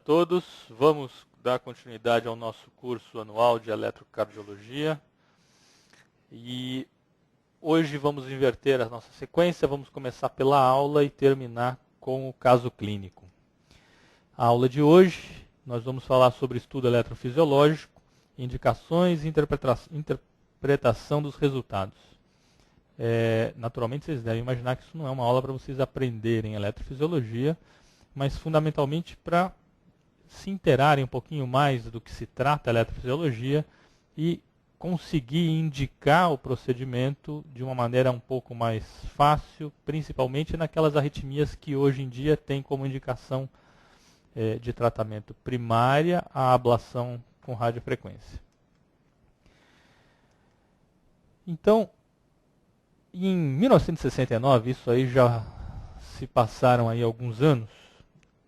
Todos, vamos dar continuidade ao nosso curso anual de eletrocardiologia e hoje vamos inverter a nossa sequência, vamos começar pela aula e terminar com o caso clínico. A aula de hoje nós vamos falar sobre estudo eletrofisiológico, indicações e interpretação dos resultados. Naturalmente vocês devem imaginar que isso não é uma aula para vocês aprenderem eletrofisiologia, mas fundamentalmente para se inteirarem um pouquinho mais do que se trata a eletrofisiologia e conseguir indicar o procedimento de uma maneira um pouco mais fácil, principalmente naquelas arritmias que hoje em dia tem como indicação de tratamento primária a ablação com radiofrequência. Então, em 1969, isso aí já se passaram aí alguns anos,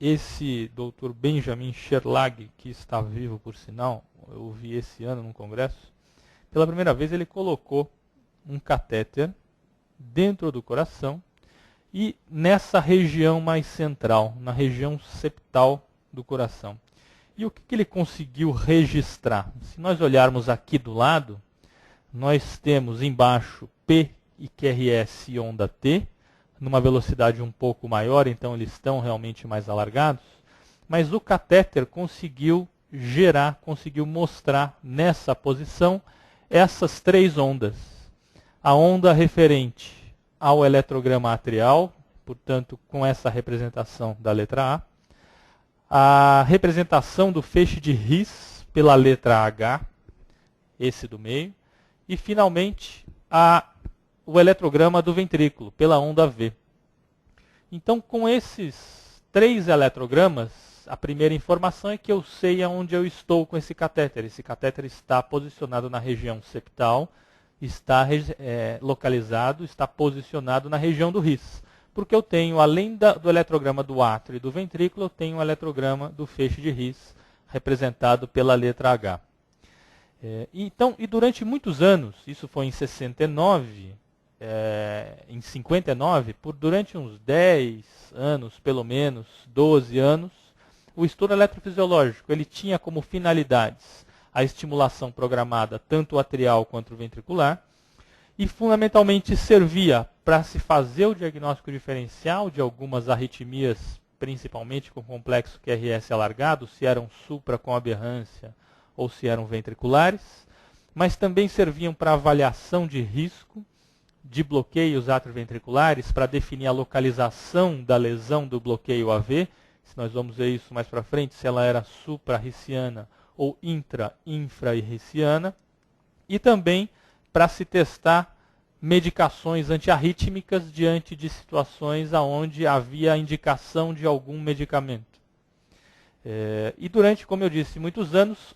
esse Dr. Benjamin Sherlag, que está vivo por sinal, eu vi esse ano num congresso, pela primeira vez ele colocou um catéter dentro do coração e nessa região mais central, na região septal do coração. E o que ele conseguiu registrar? Se nós olharmos aqui do lado, nós temos embaixo P e QRS e onda T, numa velocidade um pouco maior, então eles estão realmente mais alargados, mas o catéter conseguiu gerar, conseguiu mostrar nessa posição essas três ondas. A onda referente ao eletrograma atrial, portanto com essa representação da letra A representação do feixe de His pela letra H, esse do meio, e finalmente o eletrograma do ventrículo, pela onda V. Então, com esses três eletrogramas, a primeira informação é que eu sei aonde eu estou com esse catéter. Esse catéter está posicionado na região septal, está localizado, está posicionado na região do His. Porque eu tenho, além do eletrograma do átrio e do ventrículo, eu tenho o eletrograma do feixe de His, representado pela letra H. E durante muitos anos, isso foi em 69, em 59, durante uns 10 anos, pelo menos 12 anos, o estudo eletrofisiológico ele tinha como finalidades a estimulação programada tanto atrial quanto ventricular e fundamentalmente servia para se fazer o diagnóstico diferencial de algumas arritmias, principalmente com complexo QRS alargado, se eram supra com aberrância ou se eram ventriculares, mas também serviam para avaliação de risco de bloqueios atrioventriculares para definir a localização da lesão do bloqueio AV, se nós vamos ver isso mais para frente, se ela era supra-hiciana ou infra-hiciana, e também para se testar medicações antiarrítmicas diante de situações onde havia indicação de algum medicamento. E durante, como eu disse, muitos anos,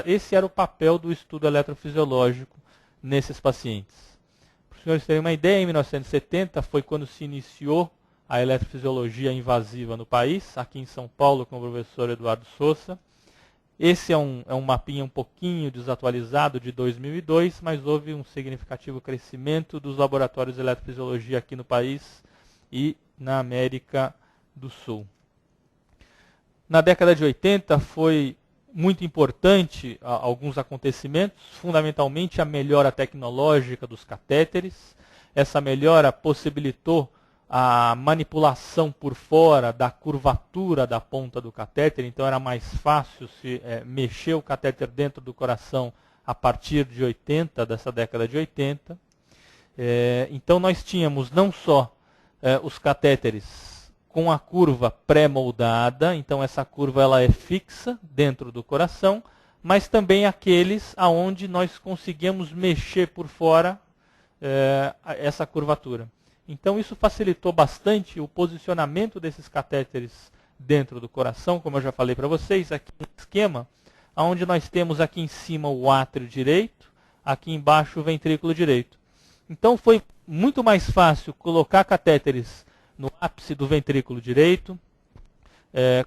esse era o papel do estudo eletrofisiológico nesses pacientes. Para os senhores terem uma ideia, em 1970 foi quando se iniciou a eletrofisiologia invasiva no país, aqui em São Paulo com o professor Eduardo Sousa. Esse é um mapinha um pouquinho desatualizado de 2002, mas houve um significativo crescimento dos laboratórios de eletrofisiologia aqui no país e na América do Sul. Na década de 80 foi muito importante alguns acontecimentos, fundamentalmente a melhora tecnológica dos catéteres. Essa melhora possibilitou a manipulação por fora da curvatura da ponta do catéter, então era mais fácil se mexer o catéter dentro do coração a partir de 80, dessa década de 80. Então nós tínhamos não só os catéteres com a curva pré-moldada, então essa curva ela é fixa dentro do coração, mas também aqueles aonde nós conseguimos mexer por fora essa curvatura. Então isso facilitou bastante o posicionamento desses catéteres dentro do coração, como eu já falei para vocês, aqui no esquema, onde nós temos aqui em cima o átrio direito, aqui embaixo o ventrículo direito. Então foi muito mais fácil colocar catéteres no ápice do ventrículo direito,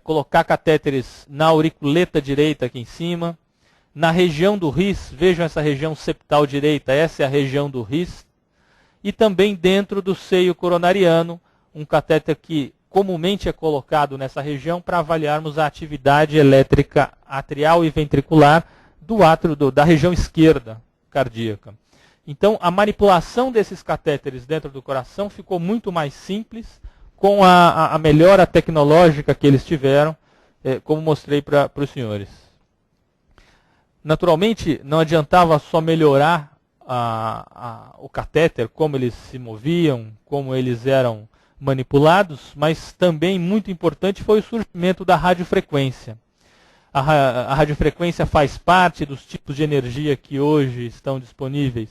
colocar catéteres na auriculeta direita aqui em cima, na região do His, vejam essa região septal direita, essa é a região do His, e também dentro do seio coronariano, um catéter que comumente é colocado nessa região para avaliarmos a atividade elétrica atrial e ventricular do átrio, da região esquerda cardíaca. Então, a manipulação desses catéteres dentro do coração ficou muito mais simples com a melhora tecnológica que eles tiveram, como mostrei para os senhores. Naturalmente, não adiantava só melhorar o catéter, como eles se moviam, como eles eram manipulados, mas também muito importante foi o surgimento da radiofrequência. A radiofrequência faz parte dos tipos de energia que hoje estão disponíveis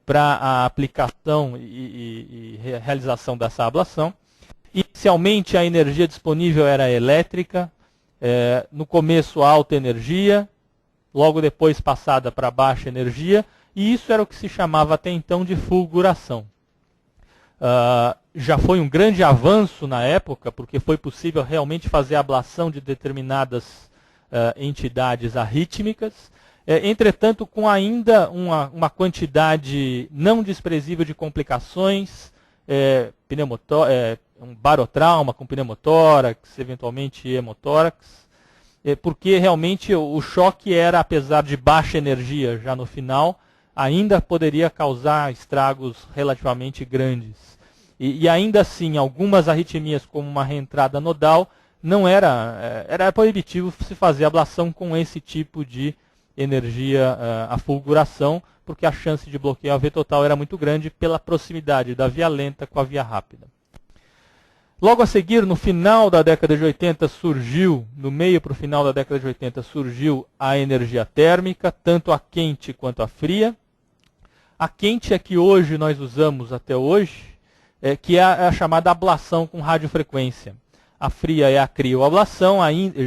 para a aplicação e realização dessa ablação. Inicialmente a energia disponível era elétrica, no começo alta energia, logo depois passada para baixa energia, e isso era o que se chamava até então de fulguração. Já foi um grande avanço na época, porque foi possível realmente fazer a ablação de determinadas entidades arrítmicas, entretanto com ainda uma quantidade não desprezível de complicações, um barotrauma com pneumotórax, eventualmente hemotórax, porque realmente o choque era, apesar de baixa energia já no final, ainda poderia causar estragos relativamente grandes. E ainda assim, algumas arritmias, como uma reentrada nodal, não era proibitivo se fazer ablação com esse tipo de energia, a fulguração, porque a chance de bloqueio AV total era muito grande pela proximidade da via lenta com a via rápida. Logo a seguir, no final da década de 80, no meio para o final da década de 80, surgiu a energia térmica, tanto a quente quanto a fria. A quente é que hoje nós usamos até hoje, que é a chamada ablação com radiofrequência. A fria é a crioablação,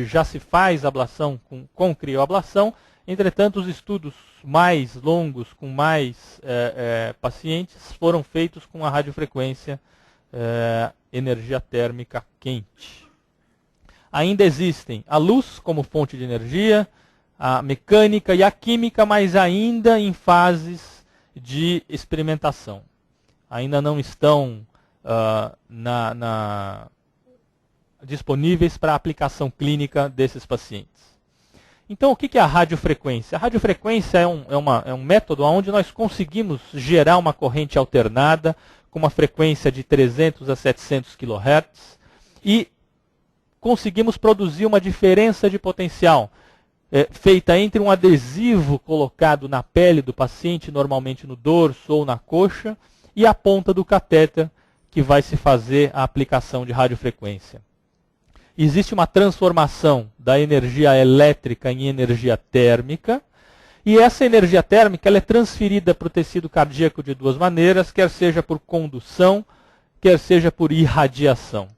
já se faz ablação com crioablação, entretanto os estudos mais longos, com mais pacientes, foram feitos com a radiofrequência, energia térmica quente. Ainda existem a luz como fonte de energia, a mecânica e a química, mas ainda em fases de experimentação. Ainda não estão disponíveis para a aplicação clínica desses pacientes. Então, o que é a radiofrequência? A radiofrequência é um método onde nós conseguimos gerar uma corrente alternada com uma frequência de 300 a 700 kHz e conseguimos produzir uma diferença de potencial feita entre um adesivo colocado na pele do paciente, normalmente no dorso ou na coxa, e a ponta do catéter que vai se fazer a aplicação de radiofrequência. Existe uma transformação da energia elétrica em energia térmica, e essa energia térmica ela é transferida para o tecido cardíaco de duas maneiras, quer seja por condução, quer seja por irradiação.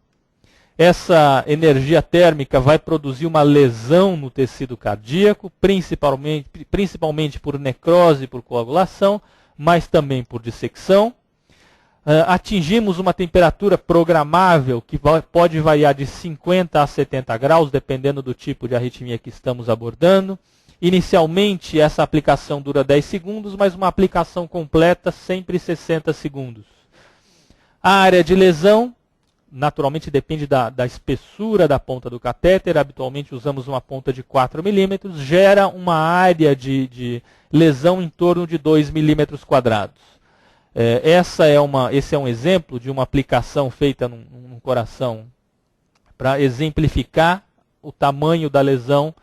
Essa energia térmica vai produzir uma lesão no tecido cardíaco, principalmente por necrose e por coagulação, mas também por dissecção. Atingimos uma temperatura programável que pode variar de 50 a 70 graus, dependendo do tipo de arritmia que estamos abordando. Inicialmente, essa aplicação dura 10 segundos, mas uma aplicação completa sempre 60 segundos. A área de lesão, naturalmente depende da espessura da ponta do catéter, habitualmente usamos uma ponta de 4 milímetros, gera uma área de lesão em torno de 2 milímetros quadrados. Esse é um exemplo de uma aplicação feita num coração para exemplificar o tamanho da lesão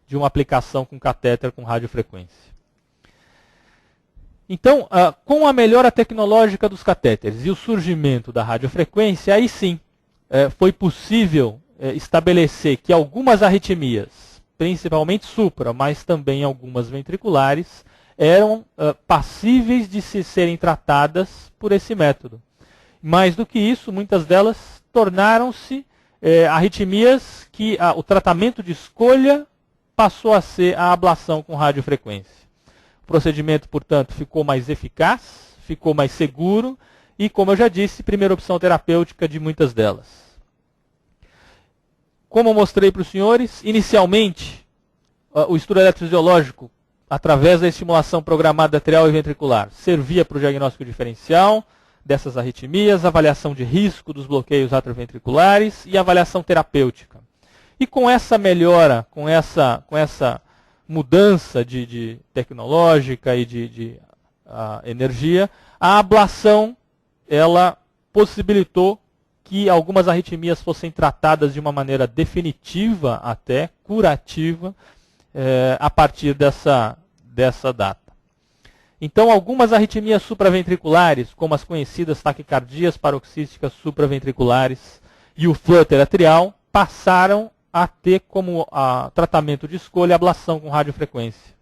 de uma aplicação com catéter com radiofrequência. Então, com a melhora tecnológica dos catéteres e o surgimento da radiofrequência, aí sim foi possível estabelecer que algumas arritmias, principalmente supra, mas também algumas ventriculares, eram passíveis de serem tratadas por esse método. Mais do que isso, muitas delas tornaram-se arritmias que o tratamento de escolha passou a ser a ablação com radiofrequência. O procedimento, portanto, ficou mais eficaz, ficou mais seguro e, como eu já disse, primeira opção terapêutica de muitas delas. Como eu mostrei para os senhores, inicialmente, o estudo eletrofisiológico através da estimulação programada atrial e ventricular, servia para o diagnóstico diferencial dessas arritmias, avaliação de risco dos bloqueios atrioventriculares e avaliação terapêutica. E com essa melhora, com essa mudança de tecnológica e de energia, a ablação ela possibilitou que algumas arritmias fossem tratadas de uma maneira definitiva, até curativa, a partir dessa data. Então, algumas arritmias supraventriculares, como as conhecidas taquicardias paroxísticas supraventriculares e o flutter atrial, passaram a ter como tratamento de escolha a ablação com radiofrequência.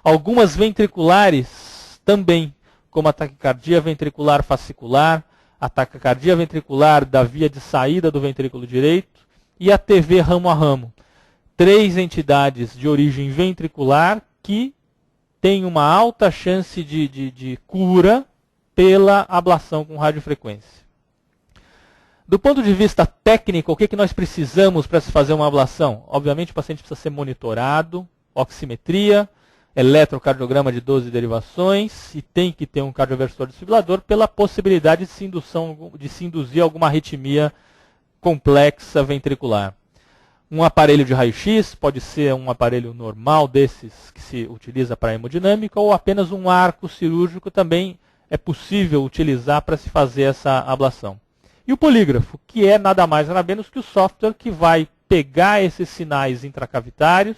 Algumas ventriculares também, como a taquicardia ventricular fascicular, a taquicardia ventricular da via de saída do ventrículo direito e a TV ramo a ramo. 3 entidades de origem ventricular que têm uma alta chance de cura pela ablação com radiofrequência. Do ponto de vista técnico, o que nós precisamos para se fazer uma ablação? Obviamente o paciente precisa ser monitorado, oximetria, eletrocardiograma de 12 derivações e tem que ter um cardioversor desfibrilador pela possibilidade de se induzir alguma arritmia complexa ventricular. Um aparelho de raio-x pode ser um aparelho normal desses que se utiliza para hemodinâmica ou apenas um arco cirúrgico também é possível utilizar para se fazer essa ablação. E o polígrafo, que é nada mais nada menos que o software que vai pegar esses sinais intracavitários,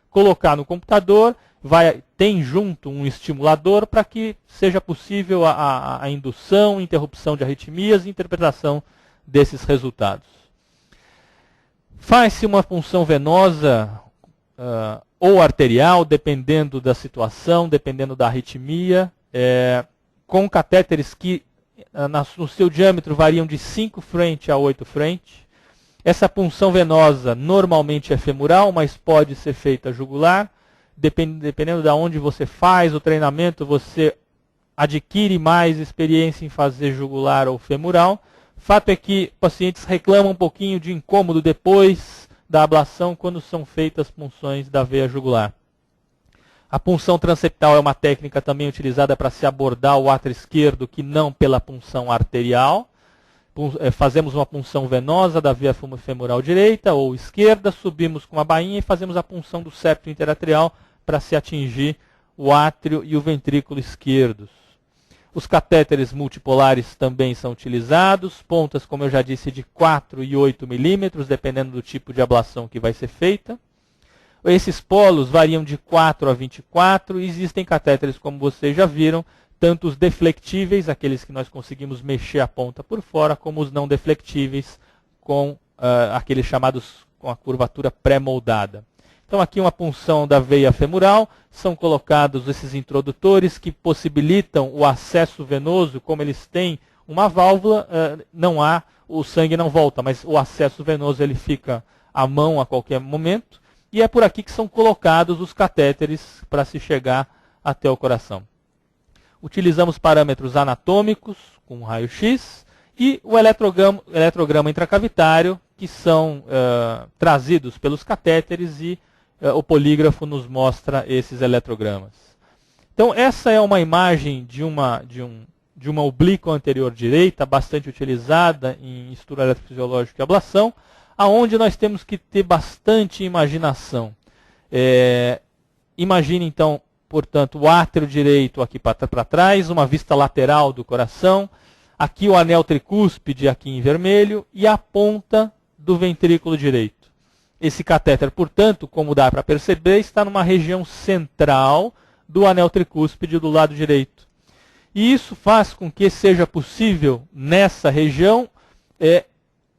colocar no computador, tem junto um estimulador para que seja possível a indução, interrupção de arritmias e interpretação desses resultados. Faz-se uma punção venosa ou arterial, dependendo da situação, dependendo da arritmia, com catéteres que no seu diâmetro variam de 5 French a 8 French. Essa punção venosa normalmente é femoral, mas pode ser feita jugular. Dependendo de onde você faz o treinamento, você adquire mais experiência em fazer jugular ou femoral. Fato é que pacientes reclamam um pouquinho de incômodo depois da ablação quando são feitas punções da veia jugular. A punção transeptal é uma técnica também utilizada para se abordar o átrio esquerdo, que não pela punção arterial. Fazemos uma punção venosa da veia femoral direita ou esquerda, subimos com a bainha e fazemos a punção do septo interatrial para se atingir o átrio e o ventrículo esquerdos. Os catéteres multipolares também são utilizados, pontas, como eu já disse, de 4 e 8 milímetros, dependendo do tipo de ablação que vai ser feita. Esses polos variam de 4 a 24, e existem catéteres, como vocês já viram, tanto os deflectíveis, aqueles que nós conseguimos mexer a ponta por fora, como os não deflectíveis, com aqueles chamados com a curvatura pré-moldada. Então aqui uma punção da veia femoral, são colocados esses introdutores que possibilitam o acesso venoso, como eles têm uma válvula, o sangue não volta, mas o acesso venoso ele fica à mão a qualquer momento, e é por aqui que são colocados os catéteres para se chegar até o coração. Utilizamos parâmetros anatômicos, com raio-x, e o eletrograma intracavitário, que são trazidos pelos catéteres, e o polígrafo nos mostra esses eletrogramas. Então, essa é uma imagem de uma oblíqua anterior direita, bastante utilizada em estudo eletrofisiológico e ablação, aonde nós temos que ter bastante imaginação. Imagine, então, portanto, o átrio direito aqui para trás, uma vista lateral do coração, aqui o anel tricúspide aqui em vermelho e a ponta do ventrículo direito. Esse catéter, portanto, como dá para perceber, está numa região central do anel tricúspide do lado direito. E isso faz com que seja possível, nessa região,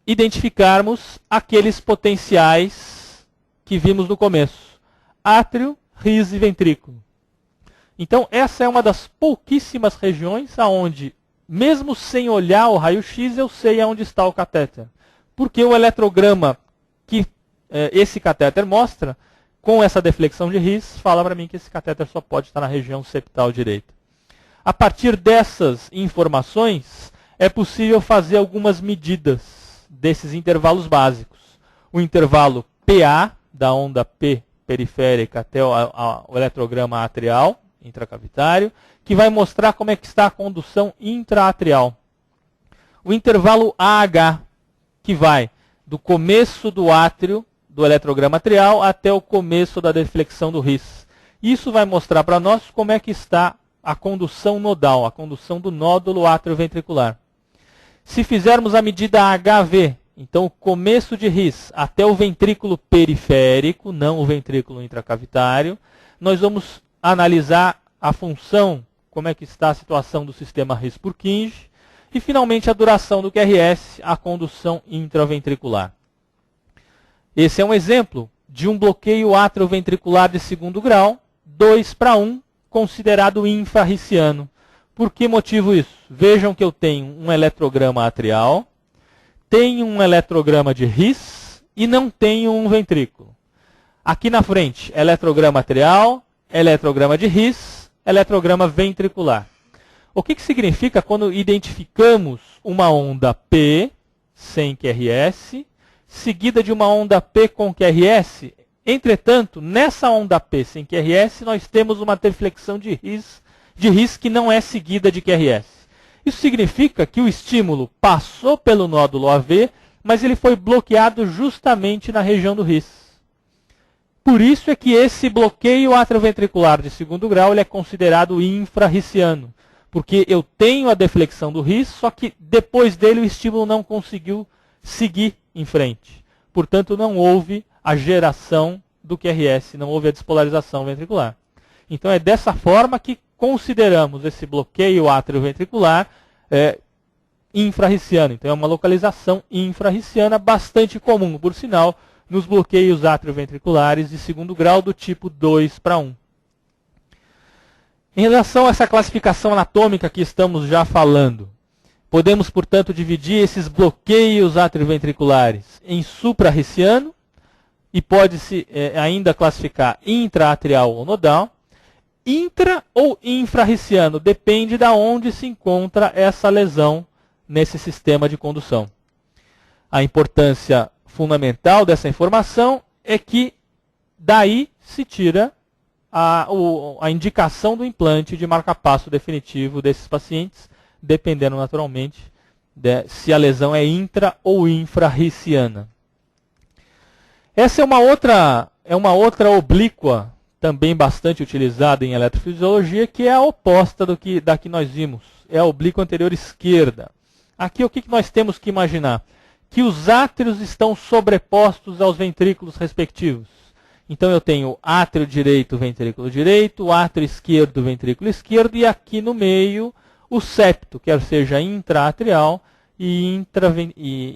identificarmos aqueles potenciais que vimos no começo. Átrio, ris e ventrículo. Então, essa é uma das pouquíssimas regiões onde, mesmo sem olhar o raio-x, eu sei aonde está o catéter. Porque o eletrograma que esse catéter mostra, com essa deflexão de ris, fala para mim que esse catéter só pode estar na região septal direita. A partir dessas informações, é possível fazer algumas medidas desses intervalos básicos. O intervalo PA, da onda P periférica até o eletrograma atrial, intracavitário, que vai mostrar como é que está a condução intraatrial. O intervalo AH, que vai do começo do átrio, do eletrograma atrial, até o começo da deflexão do RIS. Isso vai mostrar para nós como é que está a condução nodal, a condução do nódulo atrioventricular. Se fizermos a medida HV, então o começo de RIS até o ventrículo periférico, não o ventrículo intracavitário, nós vamos analisar a função, como é que está a situação do sistema RIS-Purkinje, e finalmente a duração do QRS, a condução intraventricular. Esse é um exemplo de um bloqueio atrioventricular de segundo grau, 2:1, considerado infrarriciano. Por que motivo isso? Vejam que eu tenho um eletrograma atrial, tenho um eletrograma de RIS e não tenho um ventrículo. Aqui na frente, eletrograma atrial, eletrograma de RIS, eletrograma ventricular. O que significa quando identificamos uma onda P sem QRS, seguida de uma onda P com QRS? Entretanto, nessa onda P sem QRS, nós temos uma deflexão de RIS que não é seguida de QRS. Isso significa que o estímulo passou pelo nódulo AV, mas ele foi bloqueado justamente na região do RIS. Por isso é que esse bloqueio atrioventricular de segundo grau ele é considerado infrarriciano, porque eu tenho a deflexão do RIS, só que depois dele o estímulo não conseguiu seguir em frente. Portanto, não houve a geração do QRS, não houve a despolarização ventricular. Então é dessa forma que consideramos esse bloqueio atrioventricular infrarriciano. Então é uma localização infrarriciana bastante comum, por sinal, nos bloqueios atrioventriculares de segundo grau do tipo 2:1. Em relação a essa classificação anatômica que estamos já falando, podemos, portanto, dividir esses bloqueios atrioventriculares em suprarriciano, e pode-se ainda classificar intraatrial ou nodal, intra ou infrarriciano, depende de onde se encontra essa lesão nesse sistema de condução. A importância fundamental dessa informação é que daí se tira a indicação do implante de marca-passo definitivo desses pacientes, dependendo naturalmente se a lesão é intra ou infrarriciana. Essa é uma outra oblíqua, também bastante utilizada em eletrofisiologia, que é a oposta da que nós vimos. É a oblíqua anterior esquerda. Aqui o que nós temos que imaginar? Que os átrios estão sobrepostos aos ventrículos respectivos. Então eu tenho átrio direito, ventrículo direito, átrio esquerdo, ventrículo esquerdo, e aqui no meio o septo, quer seja intraatrial e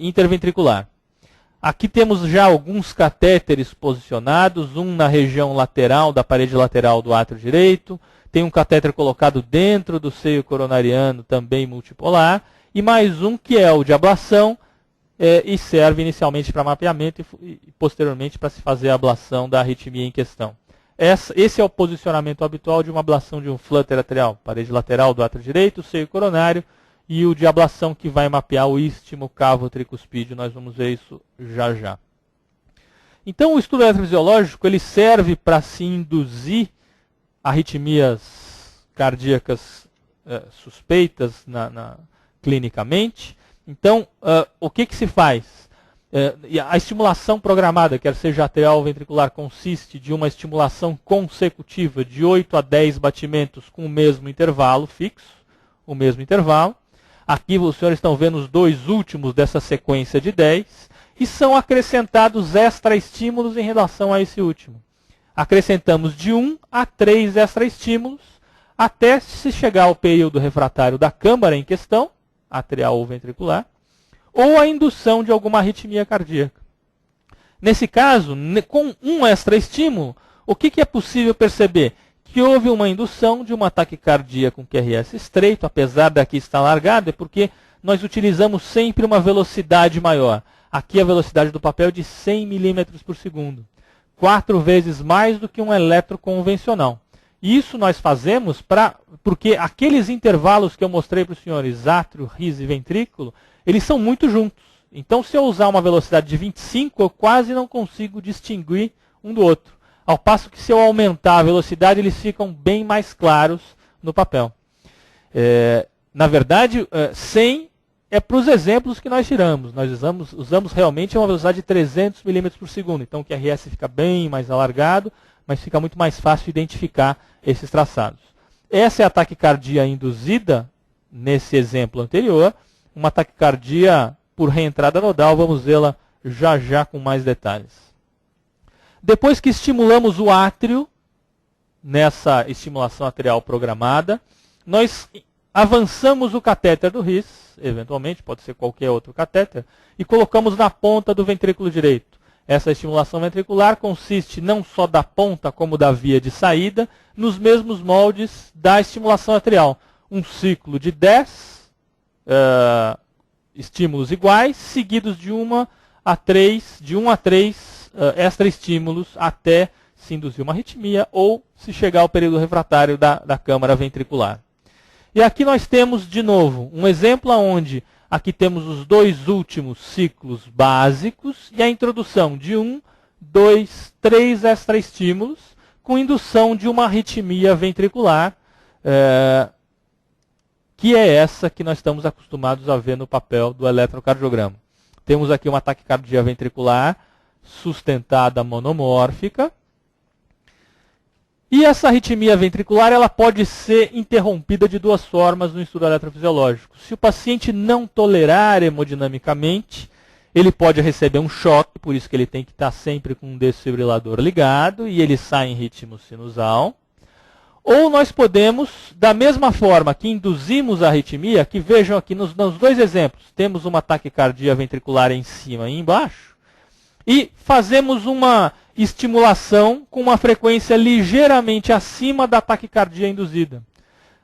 interventricular. Aqui temos já alguns catéteres posicionados, um na região lateral, da parede lateral do átrio direito, tem um catéter colocado dentro do seio coronariano, também multipolar, e mais um que é o de ablação, e serve inicialmente para mapeamento e posteriormente para se fazer a ablação da arritmia em questão. Esse é o posicionamento habitual de uma ablação de um flutter atrial, parede lateral do átrio direito, seio coronário, e o de ablação que vai mapear o istmo cavo tricuspídeo. Nós vamos ver isso já já. Então o estudo eletrofisiológico ele serve para se induzir arritmias cardíacas suspeitas clinicamente. Então, o que se faz? A estimulação programada, quer seja atrial ou ventricular, consiste de uma estimulação consecutiva de 8 a 10 batimentos com o mesmo intervalo fixo, o mesmo intervalo. Aqui os senhores estão vendo os dois últimos dessa sequência de 10, e são acrescentados extra-estímulos em relação a esse último. Acrescentamos de 1 a 3 extra-estímulos, até se chegar ao período refratário da câmara em questão, atrial ou ventricular, ou a indução de alguma arritmia cardíaca. Nesse caso, com um extra-estímulo, o que é possível perceber? Que houve uma indução de um ataque cardíaco com QRS estreito, apesar daqui estar largado, é porque nós utilizamos sempre uma velocidade maior. Aqui a velocidade do papel é de 100 milímetros por segundo, 4 vezes mais do que um eletro convencional. Isso nós fazemos porque aqueles intervalos que eu mostrei para os senhores, átrio, RIS e ventrículo, eles são muito juntos. Então, se eu usar uma velocidade de 25, eu quase não consigo distinguir um do outro. Ao passo que se eu aumentar a velocidade, eles ficam bem mais claros no papel. Na verdade, 100 é para os exemplos que nós tiramos. Nós usamos realmente uma velocidade de 300 milímetros por segundo. Então o QRS fica bem mais alargado, mas fica muito mais fácil identificar esses traçados. Essa é a taquicardia induzida, nesse exemplo anterior. Uma taquicardia por reentrada nodal, vamos vê-la já já com mais detalhes. Depois que estimulamos o átrio, nessa estimulação atrial programada, nós avançamos o catéter do RIS, eventualmente, pode ser qualquer outro catéter, e colocamos na ponta do ventrículo direito. Essa estimulação ventricular consiste não só da ponta, como da via de saída, nos mesmos moldes da estimulação atrial. Um ciclo de 10 estímulos iguais, seguidos de 1 a 3 extra-estímulos, até se induzir uma arritmia ou se chegar ao período refratário da câmara ventricular. E aqui nós temos, de novo, um exemplo onde aqui temos os dois últimos ciclos básicos e a introdução de 1, 2, 3 extra-estímulos com indução de uma arritmia ventricular, que é essa que nós estamos acostumados a ver no papel do eletrocardiograma. Temos aqui uma taquicardia ventricular sustentada monomórfica. E essa arritmia ventricular ela pode ser interrompida de duas formas no estudo eletrofisiológico. Se o paciente não tolerar hemodinamicamente, ele pode receber um choque, por isso que ele tem que estar sempre com um desfibrilador ligado e ele sai em ritmo sinusal. Ou nós podemos, da mesma forma que induzimos a arritmia, que vejam aqui nos dois exemplos, temos uma taquicardia ventricular em cima e embaixo, e fazemos uma estimulação com uma frequência ligeiramente acima da taquicardia induzida.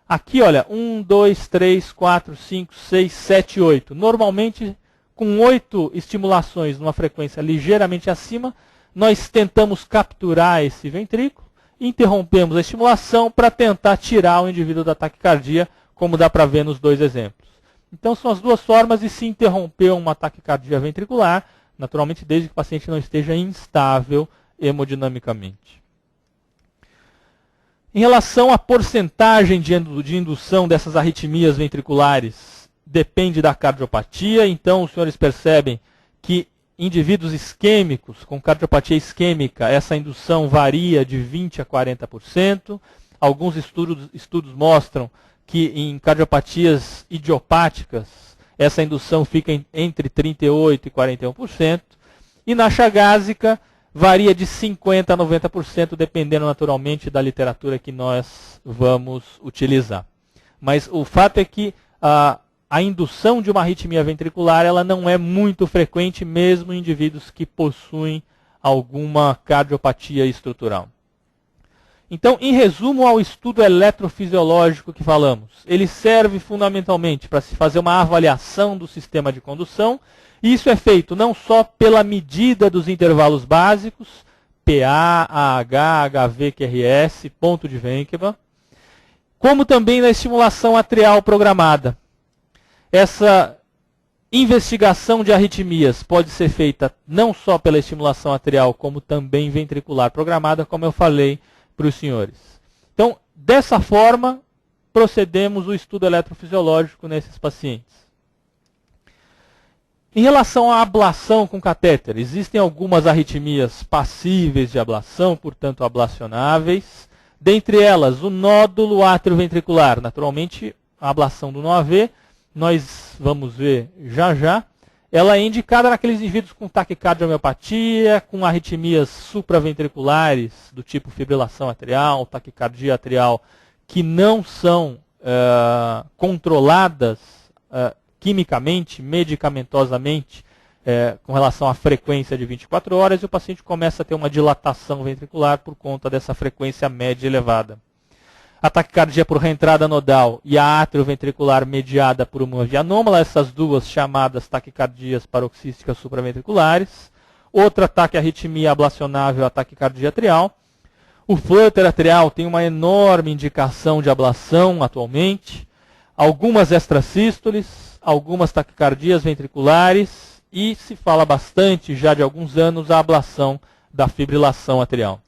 Aqui, olha, 1, 2, 3, 4, 5, 6, 7, 8. Normalmente, com 8 estimulações numa frequência ligeiramente acima, nós tentamos capturar esse ventrículo, interrompemos a estimulação para tentar tirar o indivíduo da taquicardia, como dá para ver nos dois exemplos. Então, são as duas formas de se interromper uma taquicardia ventricular, naturalmente desde que o paciente não esteja instável hemodinamicamente. Em relação à porcentagem de indução dessas arritmias ventriculares, depende da cardiopatia. Então, os senhores percebem que indivíduos isquêmicos, com cardiopatia isquêmica, essa indução varia de 20% a 40%. Alguns estudos mostram que em cardiopatias idiopáticas, essa indução fica entre 38% e 41%. E na chagásica, varia de 50% a 90%, dependendo naturalmente da literatura que nós vamos utilizar. Mas o fato é que a indução de uma arritmia ventricular ela não é muito frequente, mesmo em indivíduos que possuem alguma cardiopatia estrutural. Então, em resumo ao estudo eletrofisiológico que falamos, ele serve fundamentalmente para se fazer uma avaliação do sistema de condução. E isso é feito não só pela medida dos intervalos básicos, PA, AH, HV, QRS, ponto de Wenkman, como também na estimulação atrial programada. Essa investigação de arritmias pode ser feita não só pela estimulação atrial, como também ventricular programada, como eu falei para os senhores. Então, dessa forma, procedemos o estudo eletrofisiológico nesses pacientes. Em relação à ablação com catéter, existem algumas arritmias passíveis de ablação, portanto ablacionáveis. Dentre elas, o nódulo atrioventricular, naturalmente a ablação do NOAV, nós vamos ver já já. Ela é indicada naqueles indivíduos com taquicardiomeopatia, com arritmias supraventriculares do tipo fibrilação atrial, taquicardia atrial, que não são controladas quimicamente, medicamentosamente, com relação à frequência de 24 horas, e o paciente começa a ter uma dilatação ventricular por conta dessa frequência média elevada. A taquicardia por reentrada nodal e a atrioventricular mediada por uma via anômala, essas duas chamadas taquicardias paroxísticas supraventriculares. Outra taquiarritmia ablacionável, a taquicardia atrial. O flutter atrial tem uma enorme indicação de ablação atualmente. Algumas extrasístoles, algumas taquicardias ventriculares e se fala bastante já de alguns anos a ablação da fibrilação atrial.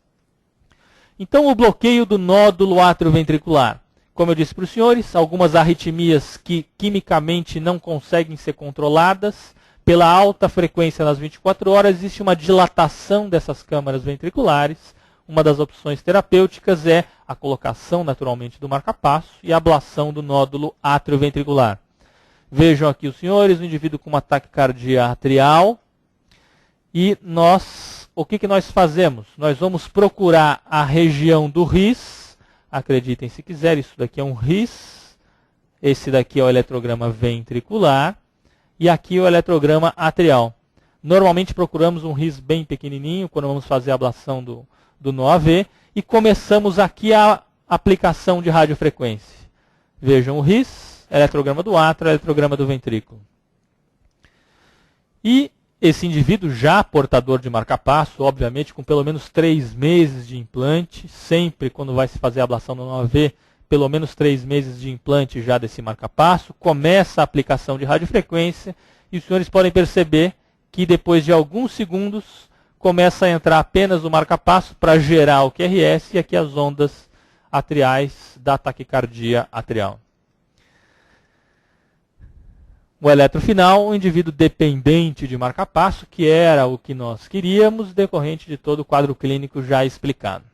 Então, o bloqueio do nódulo atrioventricular. Como eu disse para os senhores, algumas arritmias que quimicamente não conseguem ser controladas, pela alta frequência nas 24 horas, existe uma dilatação dessas câmaras ventriculares. Uma das opções terapêuticas é a colocação naturalmente do marca-passo e a ablação do nódulo atrioventricular. Vejam aqui os senhores, o indivíduo com uma taquicardia atrial. E o que nós fazemos? Nós vamos procurar a região do RIS. Acreditem se quiser, isso daqui é um RIS. Esse daqui é o eletrograma ventricular. E aqui o eletrograma atrial. Normalmente procuramos um RIS bem pequenininho quando vamos fazer a ablação do nó AV. E começamos aqui a aplicação de radiofrequência. Vejam o RIS, eletrograma do átrio, eletrograma do ventrículo. E esse indivíduo já portador de marca-passo, obviamente com pelo menos 3 meses de implante, sempre quando vai se fazer a ablação do nó AV, pelo menos 3 meses de implante já desse marca-passo, começa a aplicação de radiofrequência e os senhores podem perceber que depois de alguns segundos começa a entrar apenas o marca-passo para gerar o QRS e aqui as ondas atriais da taquicardia atrial. O eletro final, o indivíduo dependente de marca-passo, que era o que nós queríamos, decorrente de todo o quadro clínico já explicado.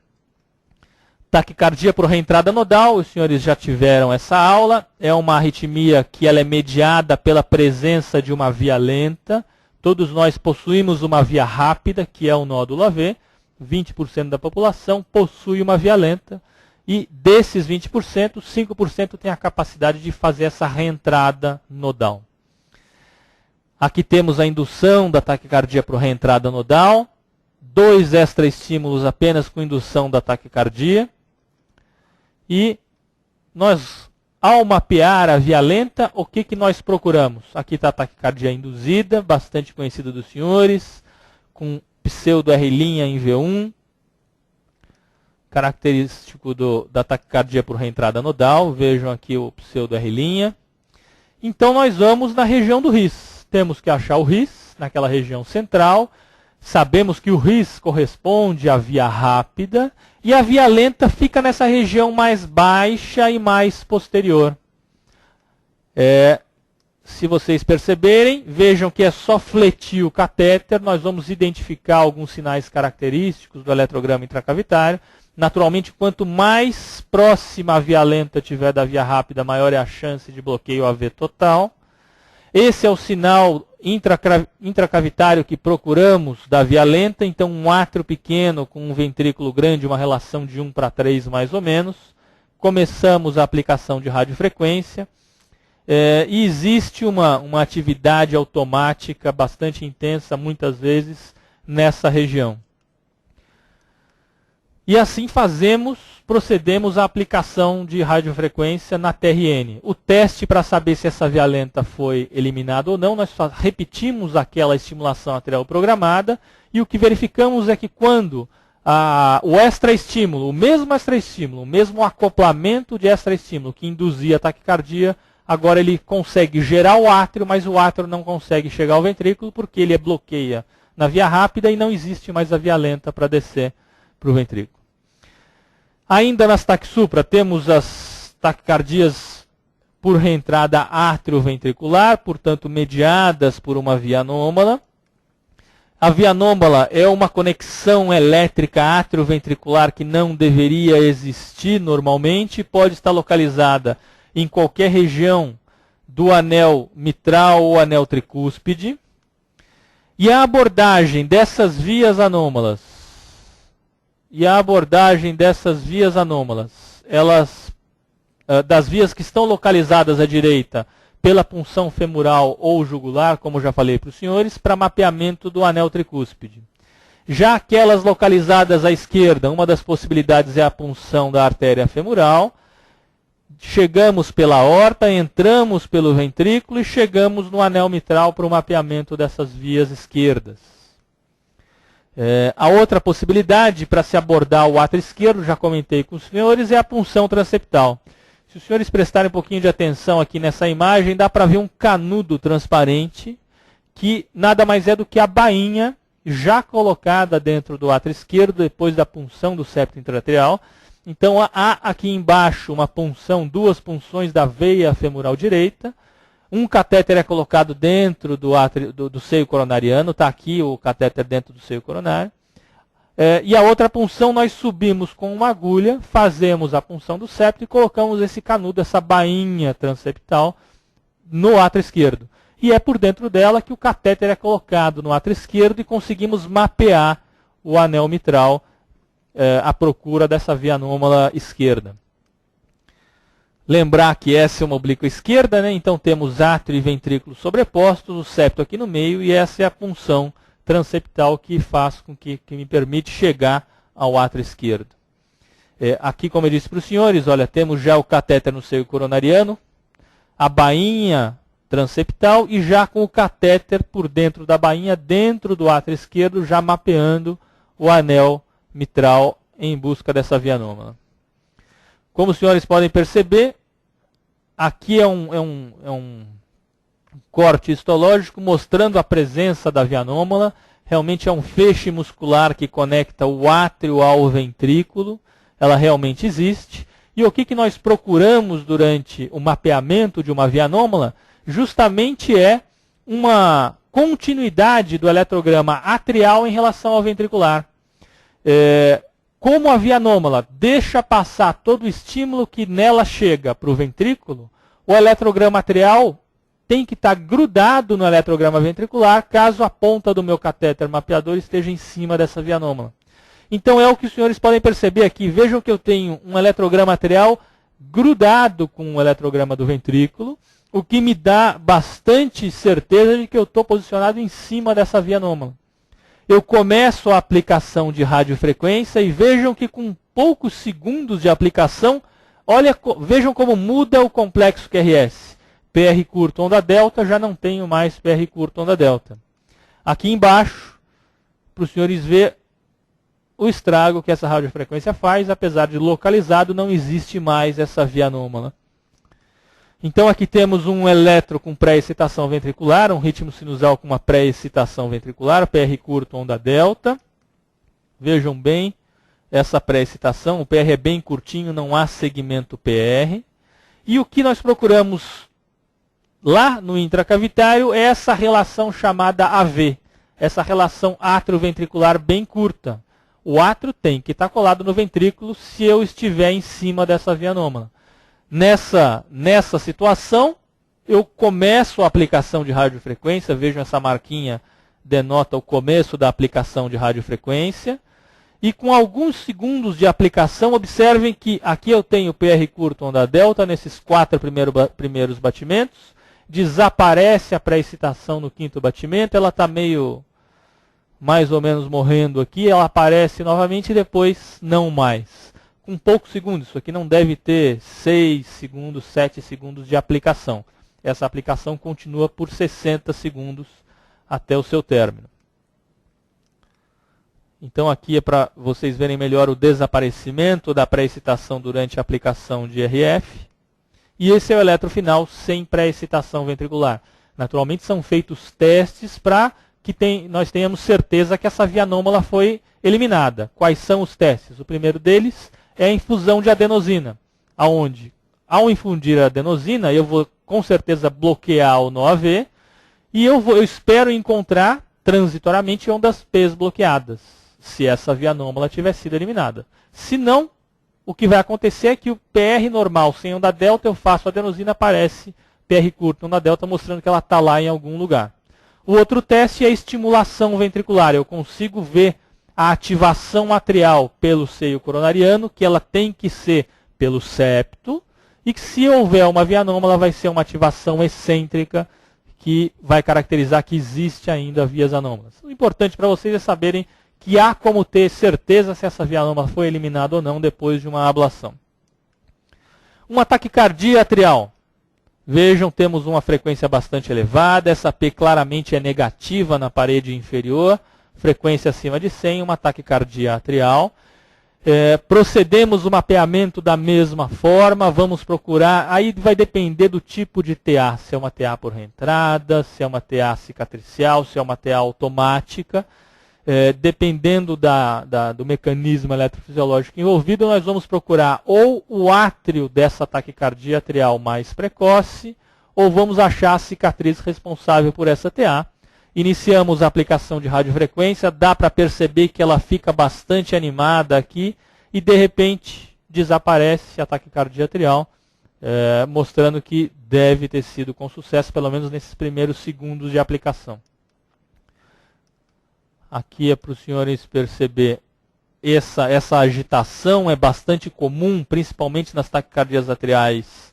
Taquicardia por reentrada nodal, os senhores já tiveram essa aula, é uma arritmia que ela é mediada pela presença de uma via lenta. Todos nós possuímos uma via rápida, que é o nódulo AV, 20% da população possui uma via lenta, e desses 20%, 5% tem a capacidade de fazer essa reentrada nodal. Aqui temos a indução da taquicardia por reentrada nodal, 2 extraestímulos apenas com indução da taquicardia. E nós, ao mapear a via lenta, o que nós procuramos? Aqui está a taquicardia induzida, bastante conhecida dos senhores, com pseudo-R' em V1, característico da taquicardia por reentrada nodal. Vejam aqui o pseudo-R'. Então nós vamos na região do RIS. Temos que achar o RIS naquela região central. Sabemos que o RIS corresponde à via rápida e a via lenta fica nessa região mais baixa e mais posterior. Se vocês perceberem, vejam que é só fletir o catéter. Nós vamos identificar alguns sinais característicos do eletrograma intracavitário. Naturalmente, quanto mais próxima a via lenta tiver da via rápida, maior é a chance de bloqueio AV total. Esse é o sinal intracavitário que procuramos da via lenta. Então, um átrio pequeno com um ventrículo grande, uma relação de 1:3 mais ou menos. Começamos a aplicação de radiofrequência. E existe uma atividade automática bastante intensa, muitas vezes, nessa região. E assim procedemos à aplicação de radiofrequência na TRN. O teste para saber se essa via lenta foi eliminada ou não, nós repetimos aquela estimulação atrial programada e o que verificamos é que quando o extraestímulo, o mesmo acoplamento de extraestímulo que induzia a taquicardia, agora ele consegue gerar o átrio, mas o átrio não consegue chegar ao ventrículo porque ele bloqueia na via rápida e não existe mais a via lenta para descer para o ventrículo. Ainda nas taquisupra, temos as taquicardias por reentrada atrioventricular, portanto mediadas por uma via anômala. A via anômala é uma conexão elétrica atrioventricular que não deveria existir normalmente, pode estar localizada em qualquer região do anel mitral ou anel tricúspide. E a abordagem dessas vias anômalas, das vias que estão localizadas à direita pela punção femoral ou jugular, como já falei para os senhores, para mapeamento do anel tricúspide. Já aquelas localizadas à esquerda, uma das possibilidades é a punção da artéria femoral. Chegamos pela aorta, entramos pelo ventrículo e chegamos no anel mitral para o mapeamento dessas vias esquerdas. A outra possibilidade para se abordar o átrio esquerdo, já comentei com os senhores, é a punção transeptal. Se os senhores prestarem um pouquinho de atenção aqui nessa imagem, dá para ver um canudo transparente, que nada mais é do que a bainha já colocada dentro do átrio esquerdo, depois da punção do septo intra-arterial. Então, há aqui embaixo uma punção, duas punções da veia femoral direita. Um catéter é colocado dentro do seio coronariano, está aqui o catéter dentro do seio coronário. E a outra punção nós subimos com uma agulha, fazemos a punção do septo e colocamos esse canudo, essa bainha transeptal, no átrio esquerdo. E é por dentro dela que o catéter é colocado no átrio esquerdo e conseguimos mapear o anel mitral à procura dessa via anômala esquerda. Lembrar que essa é uma oblíqua esquerda, né? Então temos átrio e ventrículo sobrepostos, o septo aqui no meio, e essa é a punção transeptal que faz com que me permite chegar ao átrio esquerdo. Aqui, como eu disse para os senhores, olha, temos já o catéter no seio coronariano, a bainha transeptal e já com o catéter por dentro da bainha, dentro do átrio esquerdo, já mapeando o anel mitral em busca dessa via anômala. Como os senhores podem perceber, aqui é um corte histológico mostrando a presença da via anômala. Realmente é um feixe muscular que conecta o átrio ao ventrículo. Ela realmente existe. E o que nós procuramos durante o mapeamento de uma via anômala? Justamente é uma continuidade do eletrograma atrial em relação ao ventricular. Como a via anômala deixa passar todo o estímulo que nela chega para o ventrículo, o eletrograma atrial tem que estar grudado no eletrograma ventricular, caso a ponta do meu catéter mapeador esteja em cima dessa via anômala. Então é o que os senhores podem perceber aqui. Vejam que eu tenho um eletrograma atrial grudado com o eletrograma do ventrículo, o que me dá bastante certeza de que eu estou posicionado em cima dessa via anômala. Eu começo a aplicação de radiofrequência e vejam que com poucos segundos de aplicação, vejam como muda o complexo QRS. PR curto, onda delta, já não tenho mais PR curto, onda delta. Aqui embaixo, para os senhores verem o estrago que essa radiofrequência faz, apesar de localizado, não existe mais essa via anômala. Então aqui temos um eletro com pré-excitação ventricular, um ritmo sinusal com uma pré-excitação ventricular, PR curto, onda delta. Vejam bem essa pré-excitação, o PR é bem curtinho, não há segmento PR. E o que nós procuramos lá no intracavitário é essa relação chamada AV, essa relação atrioventricular bem curta. O átrio tem que estar colado no ventrículo se eu estiver em cima dessa via anômala. Nessa situação, eu começo a aplicação de radiofrequência, vejam essa marquinha denota o começo da aplicação de radiofrequência, e com alguns segundos de aplicação, observem que aqui eu tenho PR curto, onda delta, nesses 4 primeiros batimentos, desaparece a pré-excitação no 5º batimento, ela está mais ou menos morrendo aqui, ela aparece novamente e depois não mais. Com poucos segundos, isso aqui não deve ter 6 segundos, 7 segundos de aplicação. Essa aplicação continua por 60 segundos até o seu término. Então aqui é para vocês verem melhor o desaparecimento da pré-excitação durante a aplicação de RF. E esse é o eletro final sem pré-excitação ventricular. Naturalmente são feitos testes para que nós tenhamos certeza que essa via anômala foi eliminada. Quais são os testes? O primeiro deles é a infusão de adenosina, onde, ao infundir a adenosina, eu vou com certeza bloquear o nó AV e eu espero encontrar transitoriamente ondas P's bloqueadas, se essa via anômala tiver sido eliminada. Se não, o que vai acontecer é que o PR normal sem onda delta, eu faço a adenosina, aparece PR curto, onda delta, mostrando que ela está lá em algum lugar. O outro teste é a estimulação ventricular. Eu consigo ver a ativação atrial pelo seio coronariano, que ela tem que ser pelo septo, e que se houver uma via anômala vai ser uma ativação excêntrica, que vai caracterizar que existe ainda vias anômalas. O importante para vocês é saberem que há como ter certeza se essa via anômala foi eliminada ou não depois de uma ablação. Uma taquicardia atrial. Vejam, temos uma frequência bastante elevada, essa P claramente é negativa na parede inferior, frequência acima de 100, uma taquicardia atrial. Procedemos o mapeamento da mesma forma, vamos procurar, aí vai depender do tipo de TA, se é uma TA por reentrada, se é uma TA cicatricial, se é uma TA automática. dependendo do mecanismo eletrofisiológico envolvido, nós vamos procurar ou o átrio dessa taquicardia atrial mais precoce, ou vamos achar a cicatriz responsável por essa TA. Iniciamos a aplicação de radiofrequência, dá para perceber que ela fica bastante animada aqui, e de repente desaparece a taquicardia atrial, mostrando que deve ter sido com sucesso, pelo menos nesses primeiros segundos de aplicação. Aqui é para os senhores perceber, essa agitação é bastante comum, principalmente nas taquicardias atriais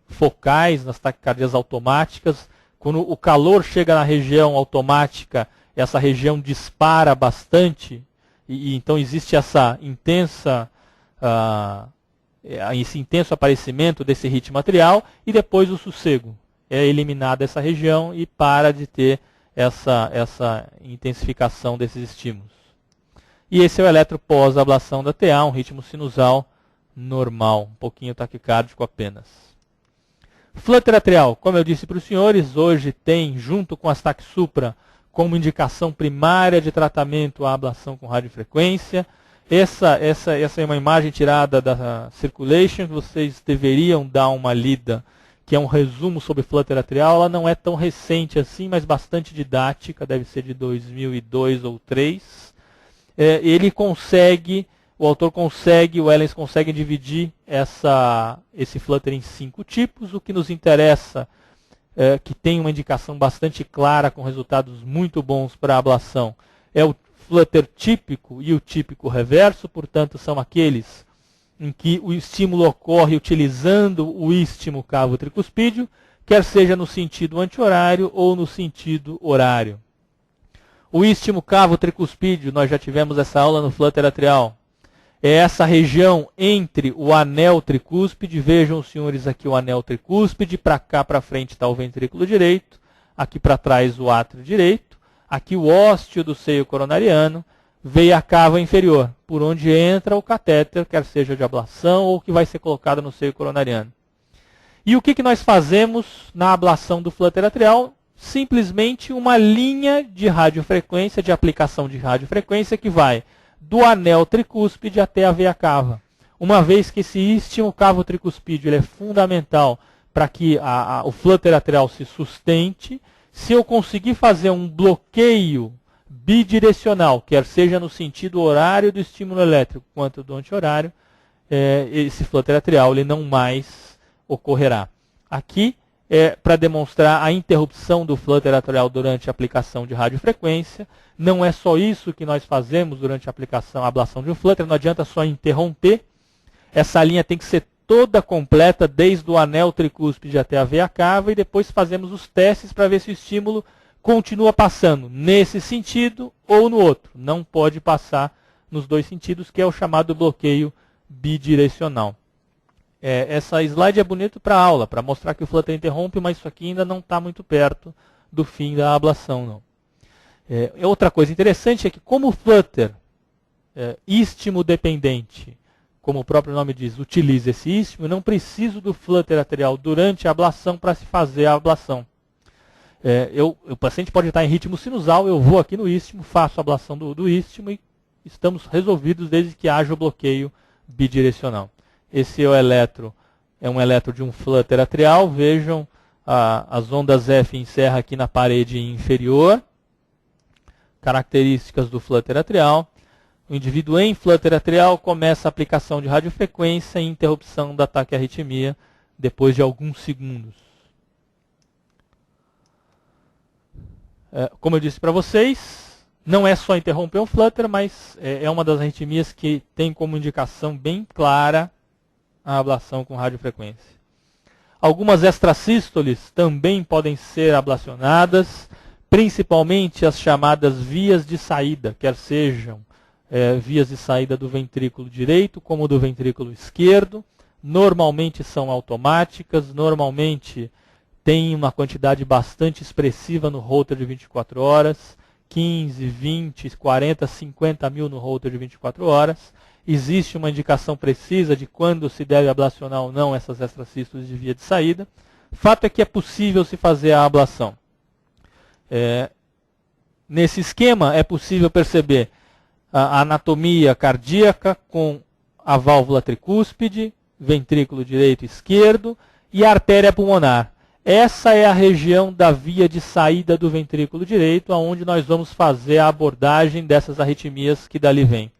focais, nas taquicardias automáticas. Quando o calor chega na região automática, essa região dispara bastante, e então existe esse intenso aparecimento desse ritmo atrial, e depois o sossego. É eliminada essa região e para de ter essa intensificação desses estímulos. E esse é o eletro pós-ablação da TA, um ritmo sinusal normal, um pouquinho taquicárdico apenas. Flutter atrial, como eu disse para os senhores, hoje tem, junto com as TAC supra, como indicação primária de tratamento a ablação com radiofrequência. Essa é uma imagem tirada da Circulation, que vocês deveriam dar uma lida, que é um resumo sobre flutter atrial. Ela não é tão recente assim, mas bastante didática, deve ser de 2002 ou 2003. O autor consegue, o Ellens consegue dividir esse flutter em 5 tipos. O que nos interessa, que tem uma indicação bastante clara, com resultados muito bons para a ablação, é o flutter típico e o típico reverso. Portanto, são aqueles em que o estímulo ocorre utilizando o istmo cavo-tricuspídeo, quer seja no sentido anti-horário ou no sentido horário. O istmo cavo-tricuspídeo, nós já tivemos essa aula no flutter atrial. É essa região entre o anel tricúspide. Vejam, senhores, aqui o anel tricúspide. Para cá, para frente, está o ventrículo direito. Aqui para trás, o átrio direito. Aqui o ósteo do seio coronariano. Veia cava inferior, por onde entra o catéter, quer seja de ablação ou que vai ser colocado no seio coronariano. E o que nós fazemos na ablação do flutter atrial? Simplesmente uma linha de radiofrequência, de aplicação de radiofrequência, que vai do anel tricúspide até a veia cava. Uma vez que esse istmo cavo-tricuspídeo é fundamental para que o flutter atrial se sustente, se eu conseguir fazer um bloqueio bidirecional, quer seja no sentido horário do estímulo elétrico quanto do anti-horário, esse flutter atrial ele não mais ocorrerá. Aqui é para demonstrar a interrupção do flutter atrial durante a aplicação de radiofrequência. Não é só isso que nós fazemos durante a ablação de um flutter, não adianta só interromper. Essa linha tem que ser toda completa, desde o anel tricúspide até a veia cava, e depois fazemos os testes para ver se o estímulo continua passando nesse sentido ou no outro. Não pode passar nos dois sentidos, que é o chamado bloqueio bidirecional. Essa slide é bonito para a aula, para mostrar que o flutter interrompe, mas isso aqui ainda não está muito perto do fim da ablação, não. Outra coisa interessante é que, como o flutter istmo dependente, como o próprio nome diz, utiliza esse istmo, eu não preciso do flutter atrial durante a ablação para se fazer a ablação. O paciente pode estar em ritmo sinusal, eu vou aqui no istmo, faço a ablação do istmo e estamos resolvidos desde que haja o bloqueio bidirecional. Esse é um eletro de um flutter atrial. Vejam, as ondas F encerra aqui na parede inferior. Características do flutter atrial. O indivíduo em flutter atrial começa a aplicação de radiofrequência e interrupção da taquiarritmia depois de alguns segundos. Como eu disse para vocês, não é só interromper um flutter, mas é uma das arritmias que tem como indicação bem clara a ablação com radiofrequência. Algumas extrasístoles também podem ser ablacionadas, principalmente as chamadas vias de saída, quer sejam vias de saída do ventrículo direito como do ventrículo esquerdo. Normalmente são automáticas, normalmente tem uma quantidade bastante expressiva no Holter de 24 horas, 15, 20, 40, 50 mil no Holter de 24 horas. Existe uma indicação precisa de quando se deve ablacionar ou não essas extrasístoles de via de saída. Fato é que é possível se fazer a ablação. nesse esquema é possível perceber a anatomia cardíaca com a válvula tricúspide, ventrículo direito e esquerdo e a artéria pulmonar. Essa é a região da via de saída do ventrículo direito, onde nós vamos fazer a abordagem dessas arritmias que dali vêm.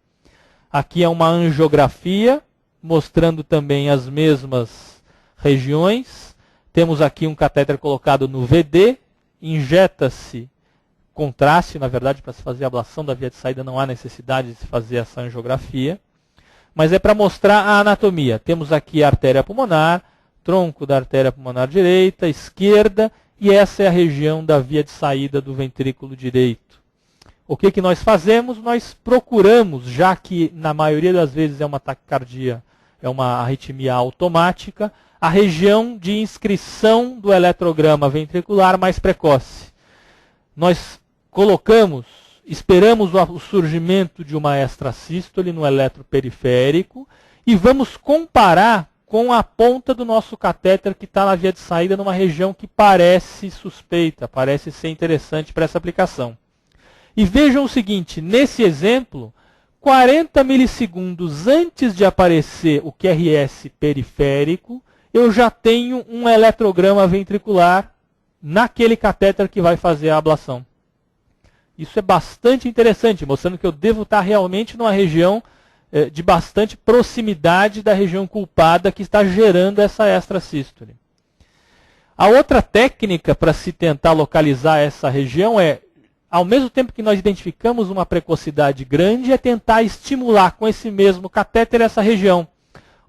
Aqui é uma angiografia, mostrando também as mesmas regiões. Temos aqui um catéter colocado no VD, injeta-se contraste, na verdade, para se fazer a ablação da via de saída não há necessidade de se fazer essa angiografia. Mas é para mostrar a anatomia. Temos aqui a artéria pulmonar, tronco da artéria pulmonar direita, esquerda, e essa é a região da via de saída do ventrículo direito. O que nós fazemos? Nós procuramos, já que na maioria das vezes é uma taquicardia, é uma arritmia automática, a região de inscrição do eletrograma ventricular mais precoce. Nós esperamos o surgimento de uma extrasístole no eletroperiférico e vamos comparar com a ponta do nosso catéter que está na via de saída numa região que parece suspeita, parece ser interessante para essa aplicação. E vejam o seguinte, nesse exemplo, 40 milissegundos antes de aparecer o QRS periférico, eu já tenho um eletrograma ventricular naquele catéter que vai fazer a ablação. Isso é bastante interessante, mostrando que eu devo estar realmente numa região de bastante proximidade da região culpada que está gerando essa extrasístole. A outra técnica para se tentar localizar essa região é, ao mesmo tempo que nós identificamos uma precocidade grande, é tentar estimular com esse mesmo catéter essa região.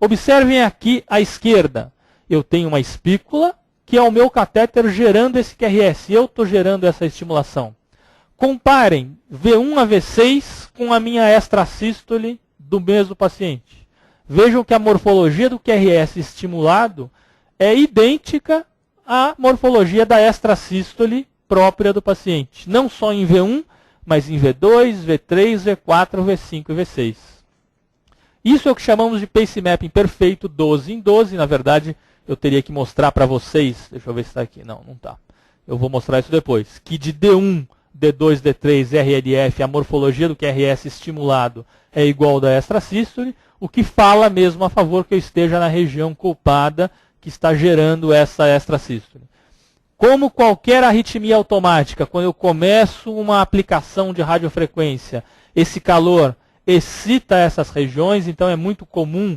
Observem aqui à esquerda, eu tenho uma espícula, que é o meu catéter gerando esse QRS, eu estou gerando essa estimulação. Comparem V1 a V6 com a minha extrasístole do mesmo paciente. Vejam que a morfologia do QRS estimulado é idêntica à morfologia da extrasístole própria do paciente. Não só em V1, mas em V2, V3, V4, V5 e V6. Isso é o que chamamos de pace mapping perfeito 12 em 12. Na verdade, eu teria que mostrar para vocês, deixa eu ver se está aqui, não está. Eu vou mostrar isso depois, que de D1, D2, D3, RLF, a morfologia do QRS estimulado é igual da extrasístole, o que fala mesmo a favor que eu esteja na região culpada que está gerando essa extrasístole. Como qualquer arritmia automática, quando eu começo uma aplicação de radiofrequência, esse calor excita essas regiões, então é muito comum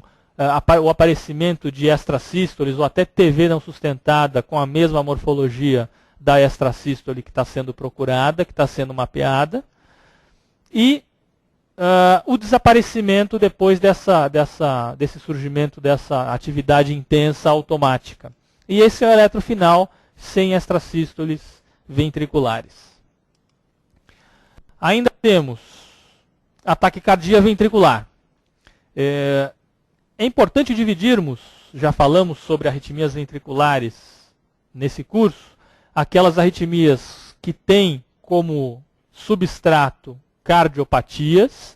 o aparecimento de extrasístoles ou até TV não sustentada com a mesma morfologia da extrasístole que está sendo procurada, que está sendo mapeada. E o desaparecimento depois desse surgimento dessa atividade intensa automática. E esse é o eletro final sem extrasístoles ventriculares. Ainda temos a taquicardia ventricular. É importante dividirmos, já falamos sobre arritmias ventriculares nesse curso, aquelas arritmias que têm como substrato cardiopatias,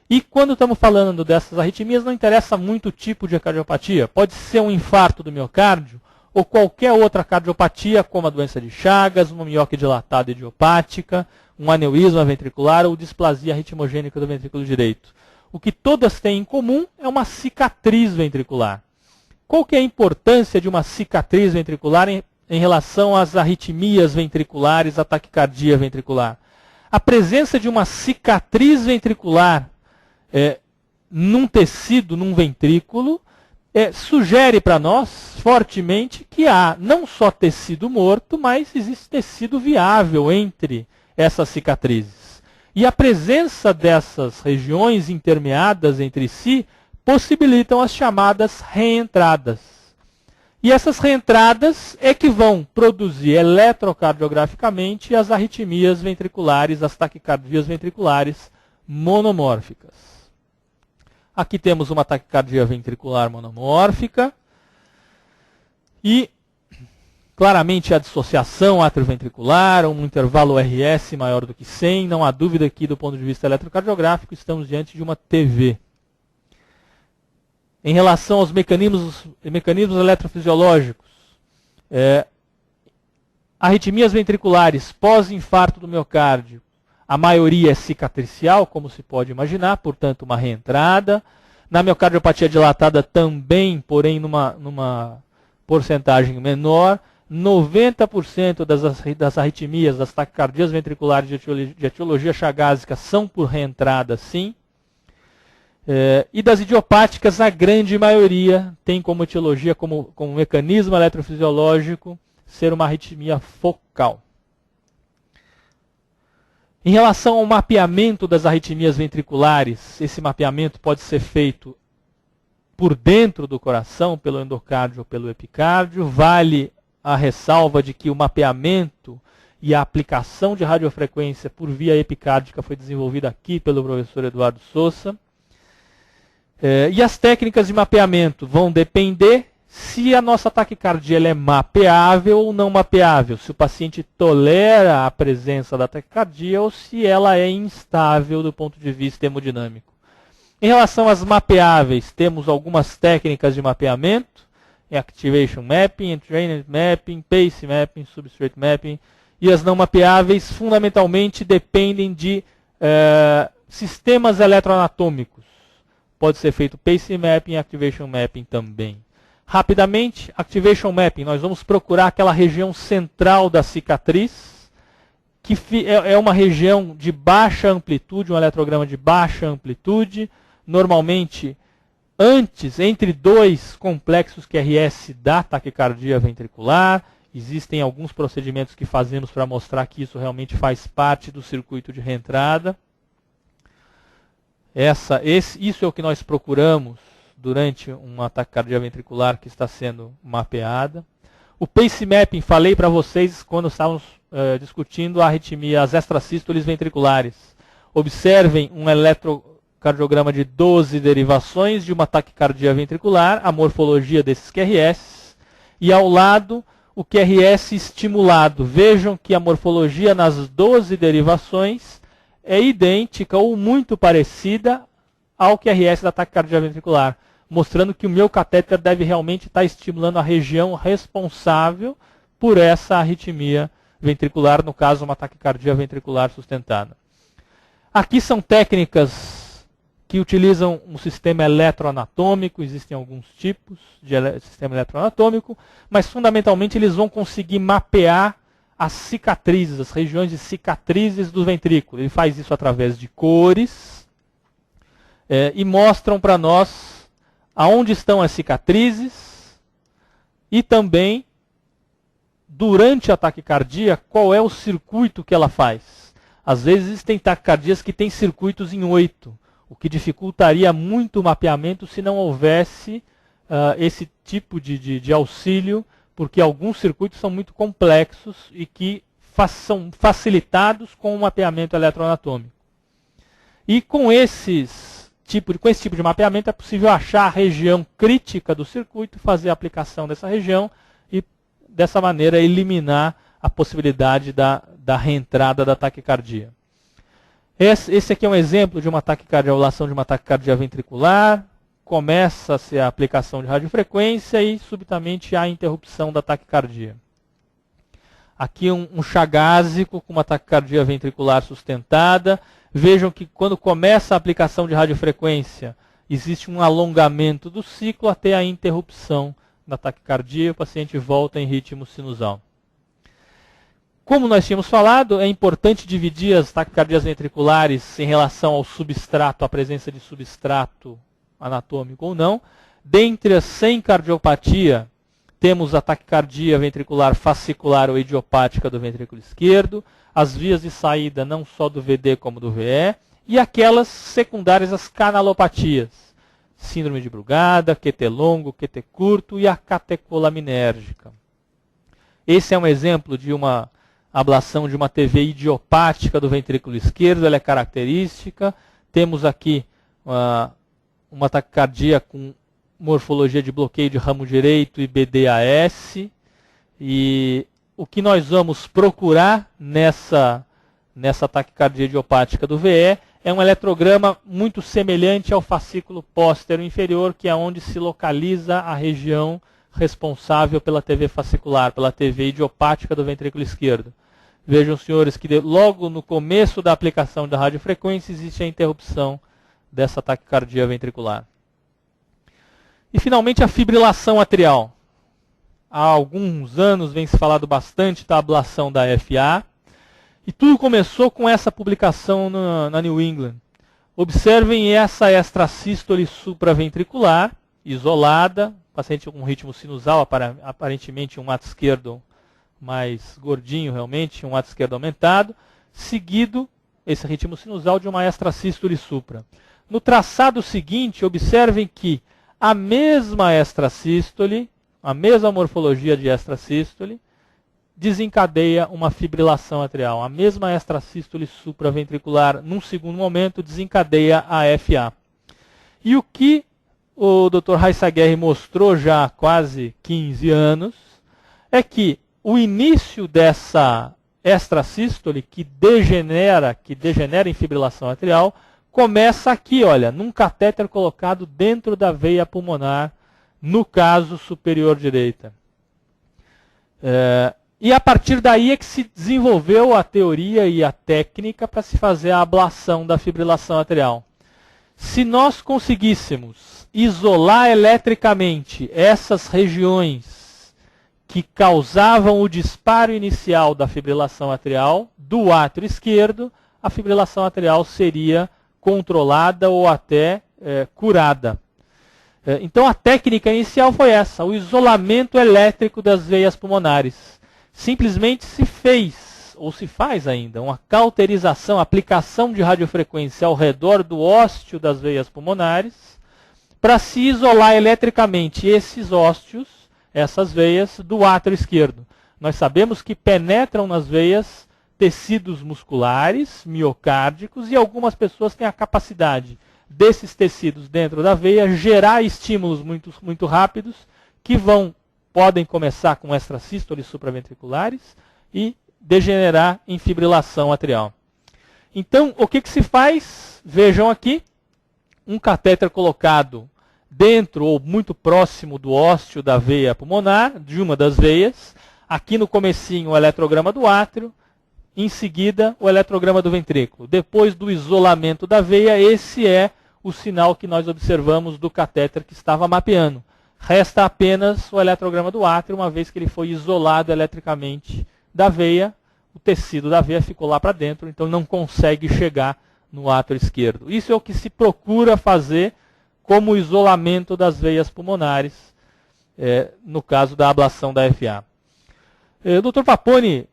e quando estamos falando dessas arritmias não interessa muito o tipo de cardiopatia, pode ser um infarto do miocárdio ou qualquer outra cardiopatia, como a doença de Chagas, uma mióquia dilatada idiopática, um aneurisma ventricular ou displasia ritmogênica do ventrículo direito. O que todas têm em comum é uma cicatriz ventricular. Qual que é a importância de uma cicatriz ventricular em relação às arritmias ventriculares, à taquicardia ventricular? A presença de uma cicatriz ventricular num tecido, num ventrículo, sugere para nós fortemente que há não só tecido morto, mas existe tecido viável entre essas cicatrizes. E a presença dessas regiões intermeadas entre si possibilitam as chamadas reentradas. E essas reentradas é que vão produzir eletrocardiograficamente as arritmias ventriculares, as taquicardias ventriculares monomórficas. Aqui temos uma taquicardia ventricular monomórfica e claramente a dissociação atrioventricular, um intervalo RS maior do que 100, não há dúvida que do ponto de vista eletrocardiográfico estamos diante de uma TV. Em relação aos mecanismos eletrofisiológicos, arritmias ventriculares pós-infarto do miocárdio, A maioria é cicatricial, como se pode imaginar, portanto uma reentrada. Na miocardiopatia dilatada também, porém numa porcentagem menor. 90% das arritmias, das taquicardias ventriculares de etiologia chagásica são por reentrada, sim. E das idiopáticas, a grande maioria tem como etiologia, como mecanismo eletrofisiológico, ser uma arritmia focal. Em relação ao mapeamento das arritmias ventriculares, esse mapeamento pode ser feito por dentro do coração, pelo endocárdio ou pelo epicárdio. Vale a ressalva de que o mapeamento e a aplicação de radiofrequência por via epicárdica foi desenvolvida aqui pelo professor Eduardo Sousa. E as técnicas de mapeamento vão depender se a nossa taquicardia ela é mapeável ou não mapeável, se o paciente tolera a presença da taquicardia ou se ela é instável do ponto de vista hemodinâmico. Em relação às mapeáveis, temos algumas técnicas de mapeamento, Activation Mapping, Entrainment Mapping, Pace Mapping, Substrate Mapping, e as não mapeáveis fundamentalmente dependem de sistemas eletroanatômicos. Pode ser feito Pace Mapping e Activation Mapping também. Rapidamente, Activation Mapping, nós vamos procurar aquela região central da cicatriz, que é uma região de baixa amplitude, um eletrograma de baixa amplitude, normalmente entre dois complexos QRS da taquicardia ventricular. Existem alguns procedimentos que fazemos para mostrar que isso realmente faz parte do circuito de reentrada. Isso é o que nós procuramos durante uma taquicardia ventricular que está sendo mapeada. O Pace Mapping, falei para vocês quando estávamos discutindo as extrasístoles ventriculares. Observem um eletrocardiograma de 12 derivações de uma taquicardia ventricular, a morfologia desses QRS, e ao lado o QRS estimulado. Vejam que a morfologia nas 12 derivações é idêntica ou muito parecida ao QRS da taquicardia ventricular, mostrando que o meu catéter deve realmente estar estimulando a região responsável por essa arritmia ventricular, no caso uma taquicardia ventricular sustentada. Aqui são técnicas que utilizam um sistema eletroanatômico, existem alguns tipos de sistema eletroanatômico, mas fundamentalmente eles vão conseguir mapear as cicatrizes, as regiões de cicatrizes do ventrículo. Ele faz isso através de cores e mostram para nós aonde estão as cicatrizes e também, durante a taquicardia, qual é o circuito que ela faz. Às vezes existem taquicardias que têm circuitos em 8, o que dificultaria muito o mapeamento se não houvesse esse tipo de auxílio, porque alguns circuitos são muito complexos e que são facilitados com o mapeamento eletroanatômico. E com esse tipo de mapeamento é possível achar a região crítica do circuito, fazer a aplicação dessa região e, dessa maneira, eliminar a possibilidade da reentrada da taquicardia. Esse aqui é um exemplo de uma taquicardiolação de uma taquicardia ventricular. Começa-se a aplicação de radiofrequência e, subitamente, há a interrupção da taquicardia. Aqui um chagásico com uma taquicardia ventricular sustentada. Vejam que quando começa a aplicação de radiofrequência, existe um alongamento do ciclo até a interrupção da taquicardia e o paciente volta em ritmo sinusal. Como nós tínhamos falado, é importante dividir as taquicardias ventriculares em relação ao substrato, a presença de substrato anatômico ou não. Dentre as sem cardiopatia, temos a taquicardia ventricular fascicular ou idiopática do ventrículo esquerdo, as vias de saída não só do VD como do VE, e aquelas secundárias, as canalopatias, síndrome de Brugada, QT longo, QT curto e a catecolaminérgica. Esse é um exemplo de uma ablação de uma TV idiopática do ventrículo esquerdo, ela é característica. Temos aqui uma taquicardia com morfologia de bloqueio de ramo direito e BDAS. E o que nós vamos procurar nessa taquicardia idiopática do VE é um eletrograma muito semelhante ao fascículo póstero inferior, que é onde se localiza a região responsável pela TV fascicular, pela TV idiopática do ventrículo esquerdo. Vejam, senhores, que logo no começo da aplicação da radiofrequência existe a interrupção dessa taquicardia ventricular. E, finalmente, a fibrilação atrial. Há alguns anos vem se falado bastante da ablação da FA, e tudo começou com essa publicação na New England. Observem essa extrasístole supraventricular, isolada, paciente com ritmo sinusal, aparentemente um ato esquerdo mais gordinho realmente, um ato esquerdo aumentado, seguido, esse ritmo sinusal, de uma extrasístole supra. No traçado seguinte, observem que a mesma extrasístole, a mesma morfologia de extrasístole, desencadeia uma fibrilação atrial. A mesma extrasístole supraventricular, num segundo momento, desencadeia a FA. E o que o Dr. Reissaguerre mostrou já há quase 15 anos é que o início dessa extrasístole, que degenera em fibrilação atrial, começa aqui, olha, num catéter colocado dentro da veia pulmonar, no caso superior direita. E a partir daí é que se desenvolveu a teoria e a técnica para se fazer a ablação da fibrilação atrial. Se nós conseguíssemos isolar eletricamente essas regiões que causavam o disparo inicial da fibrilação atrial do átrio esquerdo, a fibrilação atrial seria controlada ou até curada. Então a técnica inicial foi essa, o isolamento elétrico das veias pulmonares. Simplesmente se fez, ou se faz ainda, uma cauterização, aplicação de radiofrequência ao redor do ósteo das veias pulmonares, para se isolar eletricamente esses ósteos, essas veias, do átrio esquerdo. Nós sabemos que penetram nas veias tecidos musculares, miocárdicos, e algumas pessoas têm a capacidade desses tecidos dentro da veia gerar estímulos muito rápidos que podem começar com extrasístoles supraventriculares e degenerar em fibrilação atrial. Então, o que se faz? Vejam aqui, um catéter colocado dentro ou muito próximo do ósteo da veia pulmonar, de uma das veias. Aqui no comecinho o eletrograma do átrio, em seguida o eletrograma do ventrículo. Depois do isolamento da veia, esse é o sinal que nós observamos do catéter que estava mapeando. Resta apenas o eletrograma do átrio, uma vez que ele foi isolado eletricamente da veia, o tecido da veia ficou lá para dentro, então não consegue chegar no átrio esquerdo. Isso é o que se procura fazer como isolamento das veias pulmonares, no caso da ablação da FA. O Dr. Paponi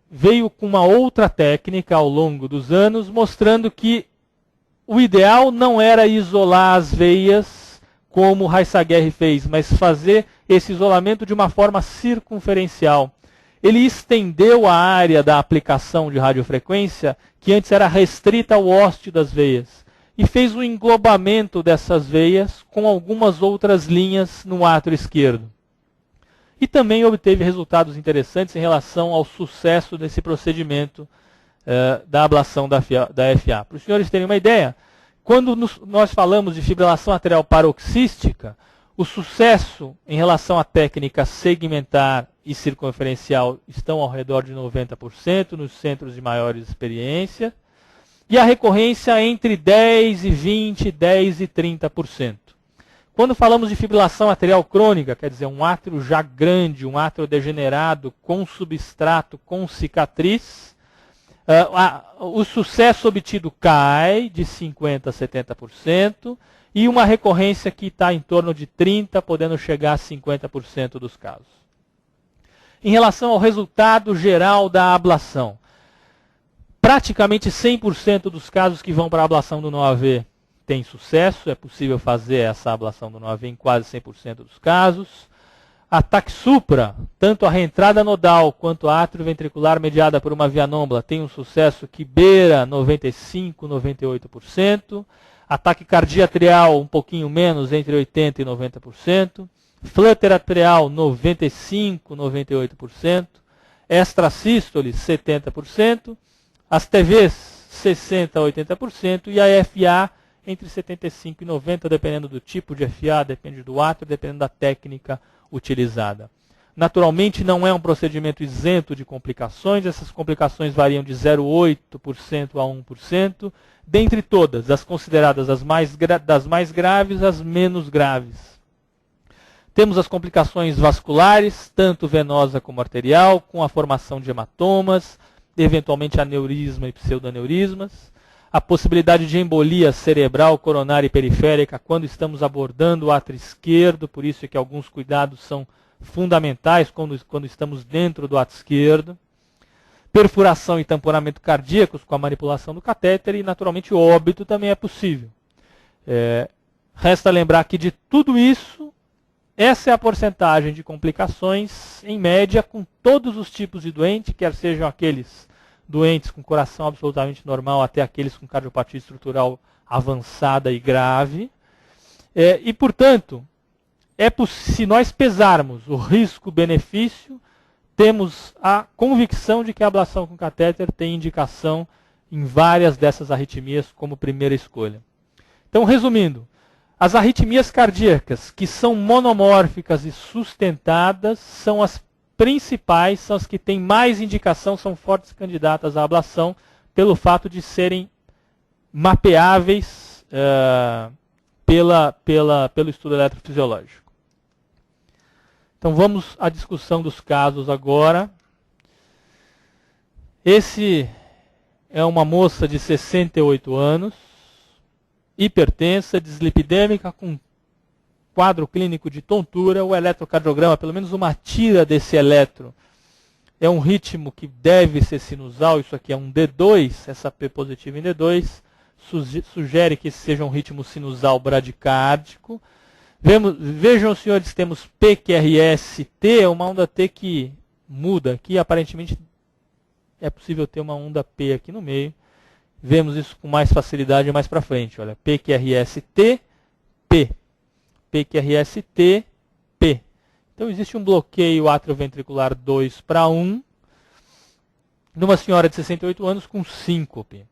veio com uma outra técnica ao longo dos anos, mostrando que o ideal não era isolar as veias como Reissaguerre fez, mas fazer esse isolamento de uma forma circunferencial. Ele estendeu a área da aplicação de radiofrequência, que antes era restrita ao ósteo das veias, e fez o englobamento dessas veias com algumas outras linhas no átrio esquerdo. E também obteve resultados interessantes em relação ao sucesso desse procedimento da ablação da FA. Para os senhores terem uma ideia, quando nós falamos de fibrilação atrial paroxística, o sucesso em relação à técnica segmentar e circunferencial estão ao redor de 90% nos centros de maiores experiência, e a recorrência entre 10 e 20, 10 e 30%. Quando falamos de fibrilação atrial crônica, quer dizer, um átrio já grande, um átrio degenerado, com substrato, com cicatriz, o sucesso obtido cai de 50% a 70%, e uma recorrência que está em torno de 30%, podendo chegar a 50% dos casos. Em relação ao resultado geral da ablação, praticamente 100% dos casos que vão para a ablação do nó-AV tem sucesso, é possível fazer essa ablação do nó-AV em quase 100% dos casos. Ataque supra, tanto a reentrada nodal quanto a atrioventricular mediada por uma via nômbula tem um sucesso que beira 95%, 98%. Ataque cardíaco atrial um pouquinho menos, entre 80% e 90%. Flutter atrial 95%, 98%. Extrasístole 70%. As TVs 60% a 80%. E a FA entre 75% e 90%, dependendo do tipo de FA, depende do átrio, dependendo da técnica utilizada. Naturalmente, não é um procedimento isento de complicações. Essas complicações variam de 0,8% a 1%. Dentre todas, as consideradas das mais graves às menos graves. Temos as complicações vasculares, tanto venosa como arterial, com a formação de hematomas, eventualmente aneurisma e pseudoaneurismas. A possibilidade de embolia cerebral, coronária e periférica quando estamos abordando o átrio esquerdo, por isso é que alguns cuidados são fundamentais quando estamos dentro do átrio esquerdo. Perfuração e tamponamento cardíacos com a manipulação do catéter e, naturalmente, o óbito também é possível. Resta lembrar que de tudo isso, essa é a porcentagem de complicações, em média, com todos os tipos de doente, quer sejam aqueles doentes com coração absolutamente normal até aqueles com cardiopatia estrutural avançada e grave. E, portanto, se nós pesarmos o risco-benefício, temos a convicção de que a ablação com catéter tem indicação em várias dessas arritmias como primeira escolha. Então, resumindo, as arritmias cardíacas que são monomórficas e sustentadas são as principais, são as que têm mais indicação, são fortes candidatas à ablação, pelo fato de serem mapeáveis pelo estudo eletrofisiológico. Então vamos à discussão dos casos agora. Esse é uma moça de 68 anos, hipertensa, dislipidêmica, com quadro clínico de tontura. O eletrocardiograma, pelo menos uma tira desse eletro, é um ritmo que deve ser sinusal. Isso aqui é um D2, essa P positiva em D2, sugere que esse seja um ritmo sinusal bradicárdico. Vejam, senhores, temos PQRS-T, uma onda T que muda. Aqui, aparentemente, é possível ter uma onda P aqui no meio. Vemos isso com mais facilidade mais para frente. Olha, PQRS-T, P. PQRS-T, P. Então, existe um bloqueio atrioventricular 2:1 numa senhora de 68 anos com síncope.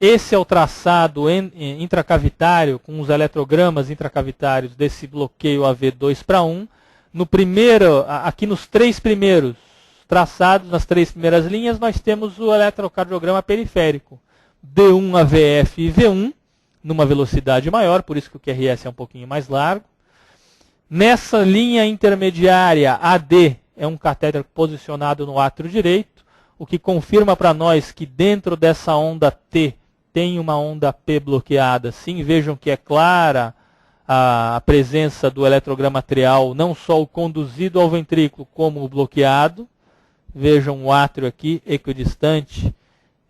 Esse é o traçado intracavitário, com os eletrogramas intracavitários desse bloqueio AV 2:1. No primeiro, aqui nos três primeiros traçados, nas três primeiras linhas, nós temos o eletrocardiograma periférico. D1 AVF e V1, numa velocidade maior, por isso que o QRS é um pouquinho mais largo. Nessa linha intermediária, AD é um catéter posicionado no átrio direito, o que confirma para nós que dentro dessa onda T tem uma onda P bloqueada. Sim, vejam que é clara a presença do eletrograma atrial, não só o conduzido ao ventrículo, como o bloqueado. Vejam o átrio aqui, equidistante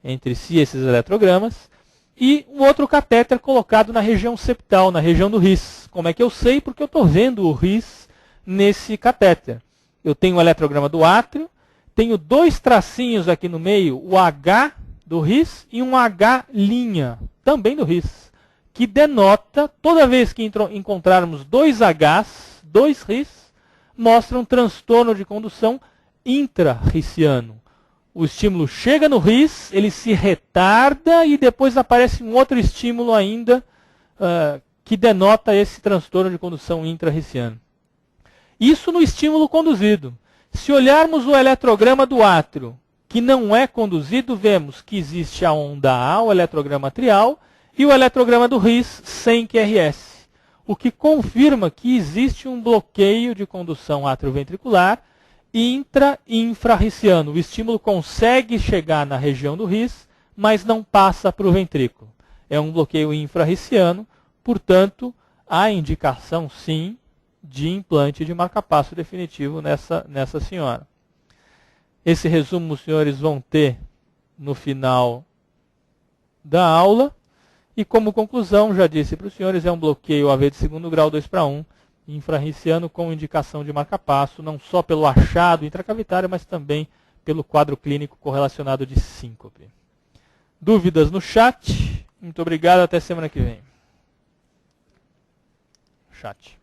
entre si, esses eletrogramas. E um outro catéter colocado na região septal, na região do RIS. Como é que eu sei? Porque eu estou vendo o RIS nesse catéter. Eu tenho o eletrograma do átrio, tenho dois tracinhos aqui no meio, o H do RIS e um H', também do RIS, que denota, toda vez que encontrarmos dois Hs, dois RIS, mostra um transtorno de condução intra-riciano. O estímulo chega no RIS, ele se retarda e depois aparece um outro estímulo ainda que denota esse transtorno de condução intra-riciano. Isso no estímulo conduzido. Se olharmos o eletrograma do átrio, que não é conduzido, vemos que existe a onda A, o eletrograma atrial, e o eletrograma do RIS sem QRS, o que confirma que existe um bloqueio de condução atrioventricular intra-infrarriciano. O estímulo consegue chegar na região do RIS, mas não passa para o ventrículo. É um bloqueio infrarriciano, portanto, há indicação, sim, de implante de marcapasso definitivo nessa senhora. Esse resumo os senhores vão ter no final da aula. E como conclusão, já disse para os senhores, é um bloqueio AV de segundo grau 2:1, infrarriciano com indicação de marcapasso, não só pelo achado intracavitário, mas também pelo quadro clínico correlacionado de síncope. Dúvidas no chat? Muito obrigado, até semana que vem. Chat.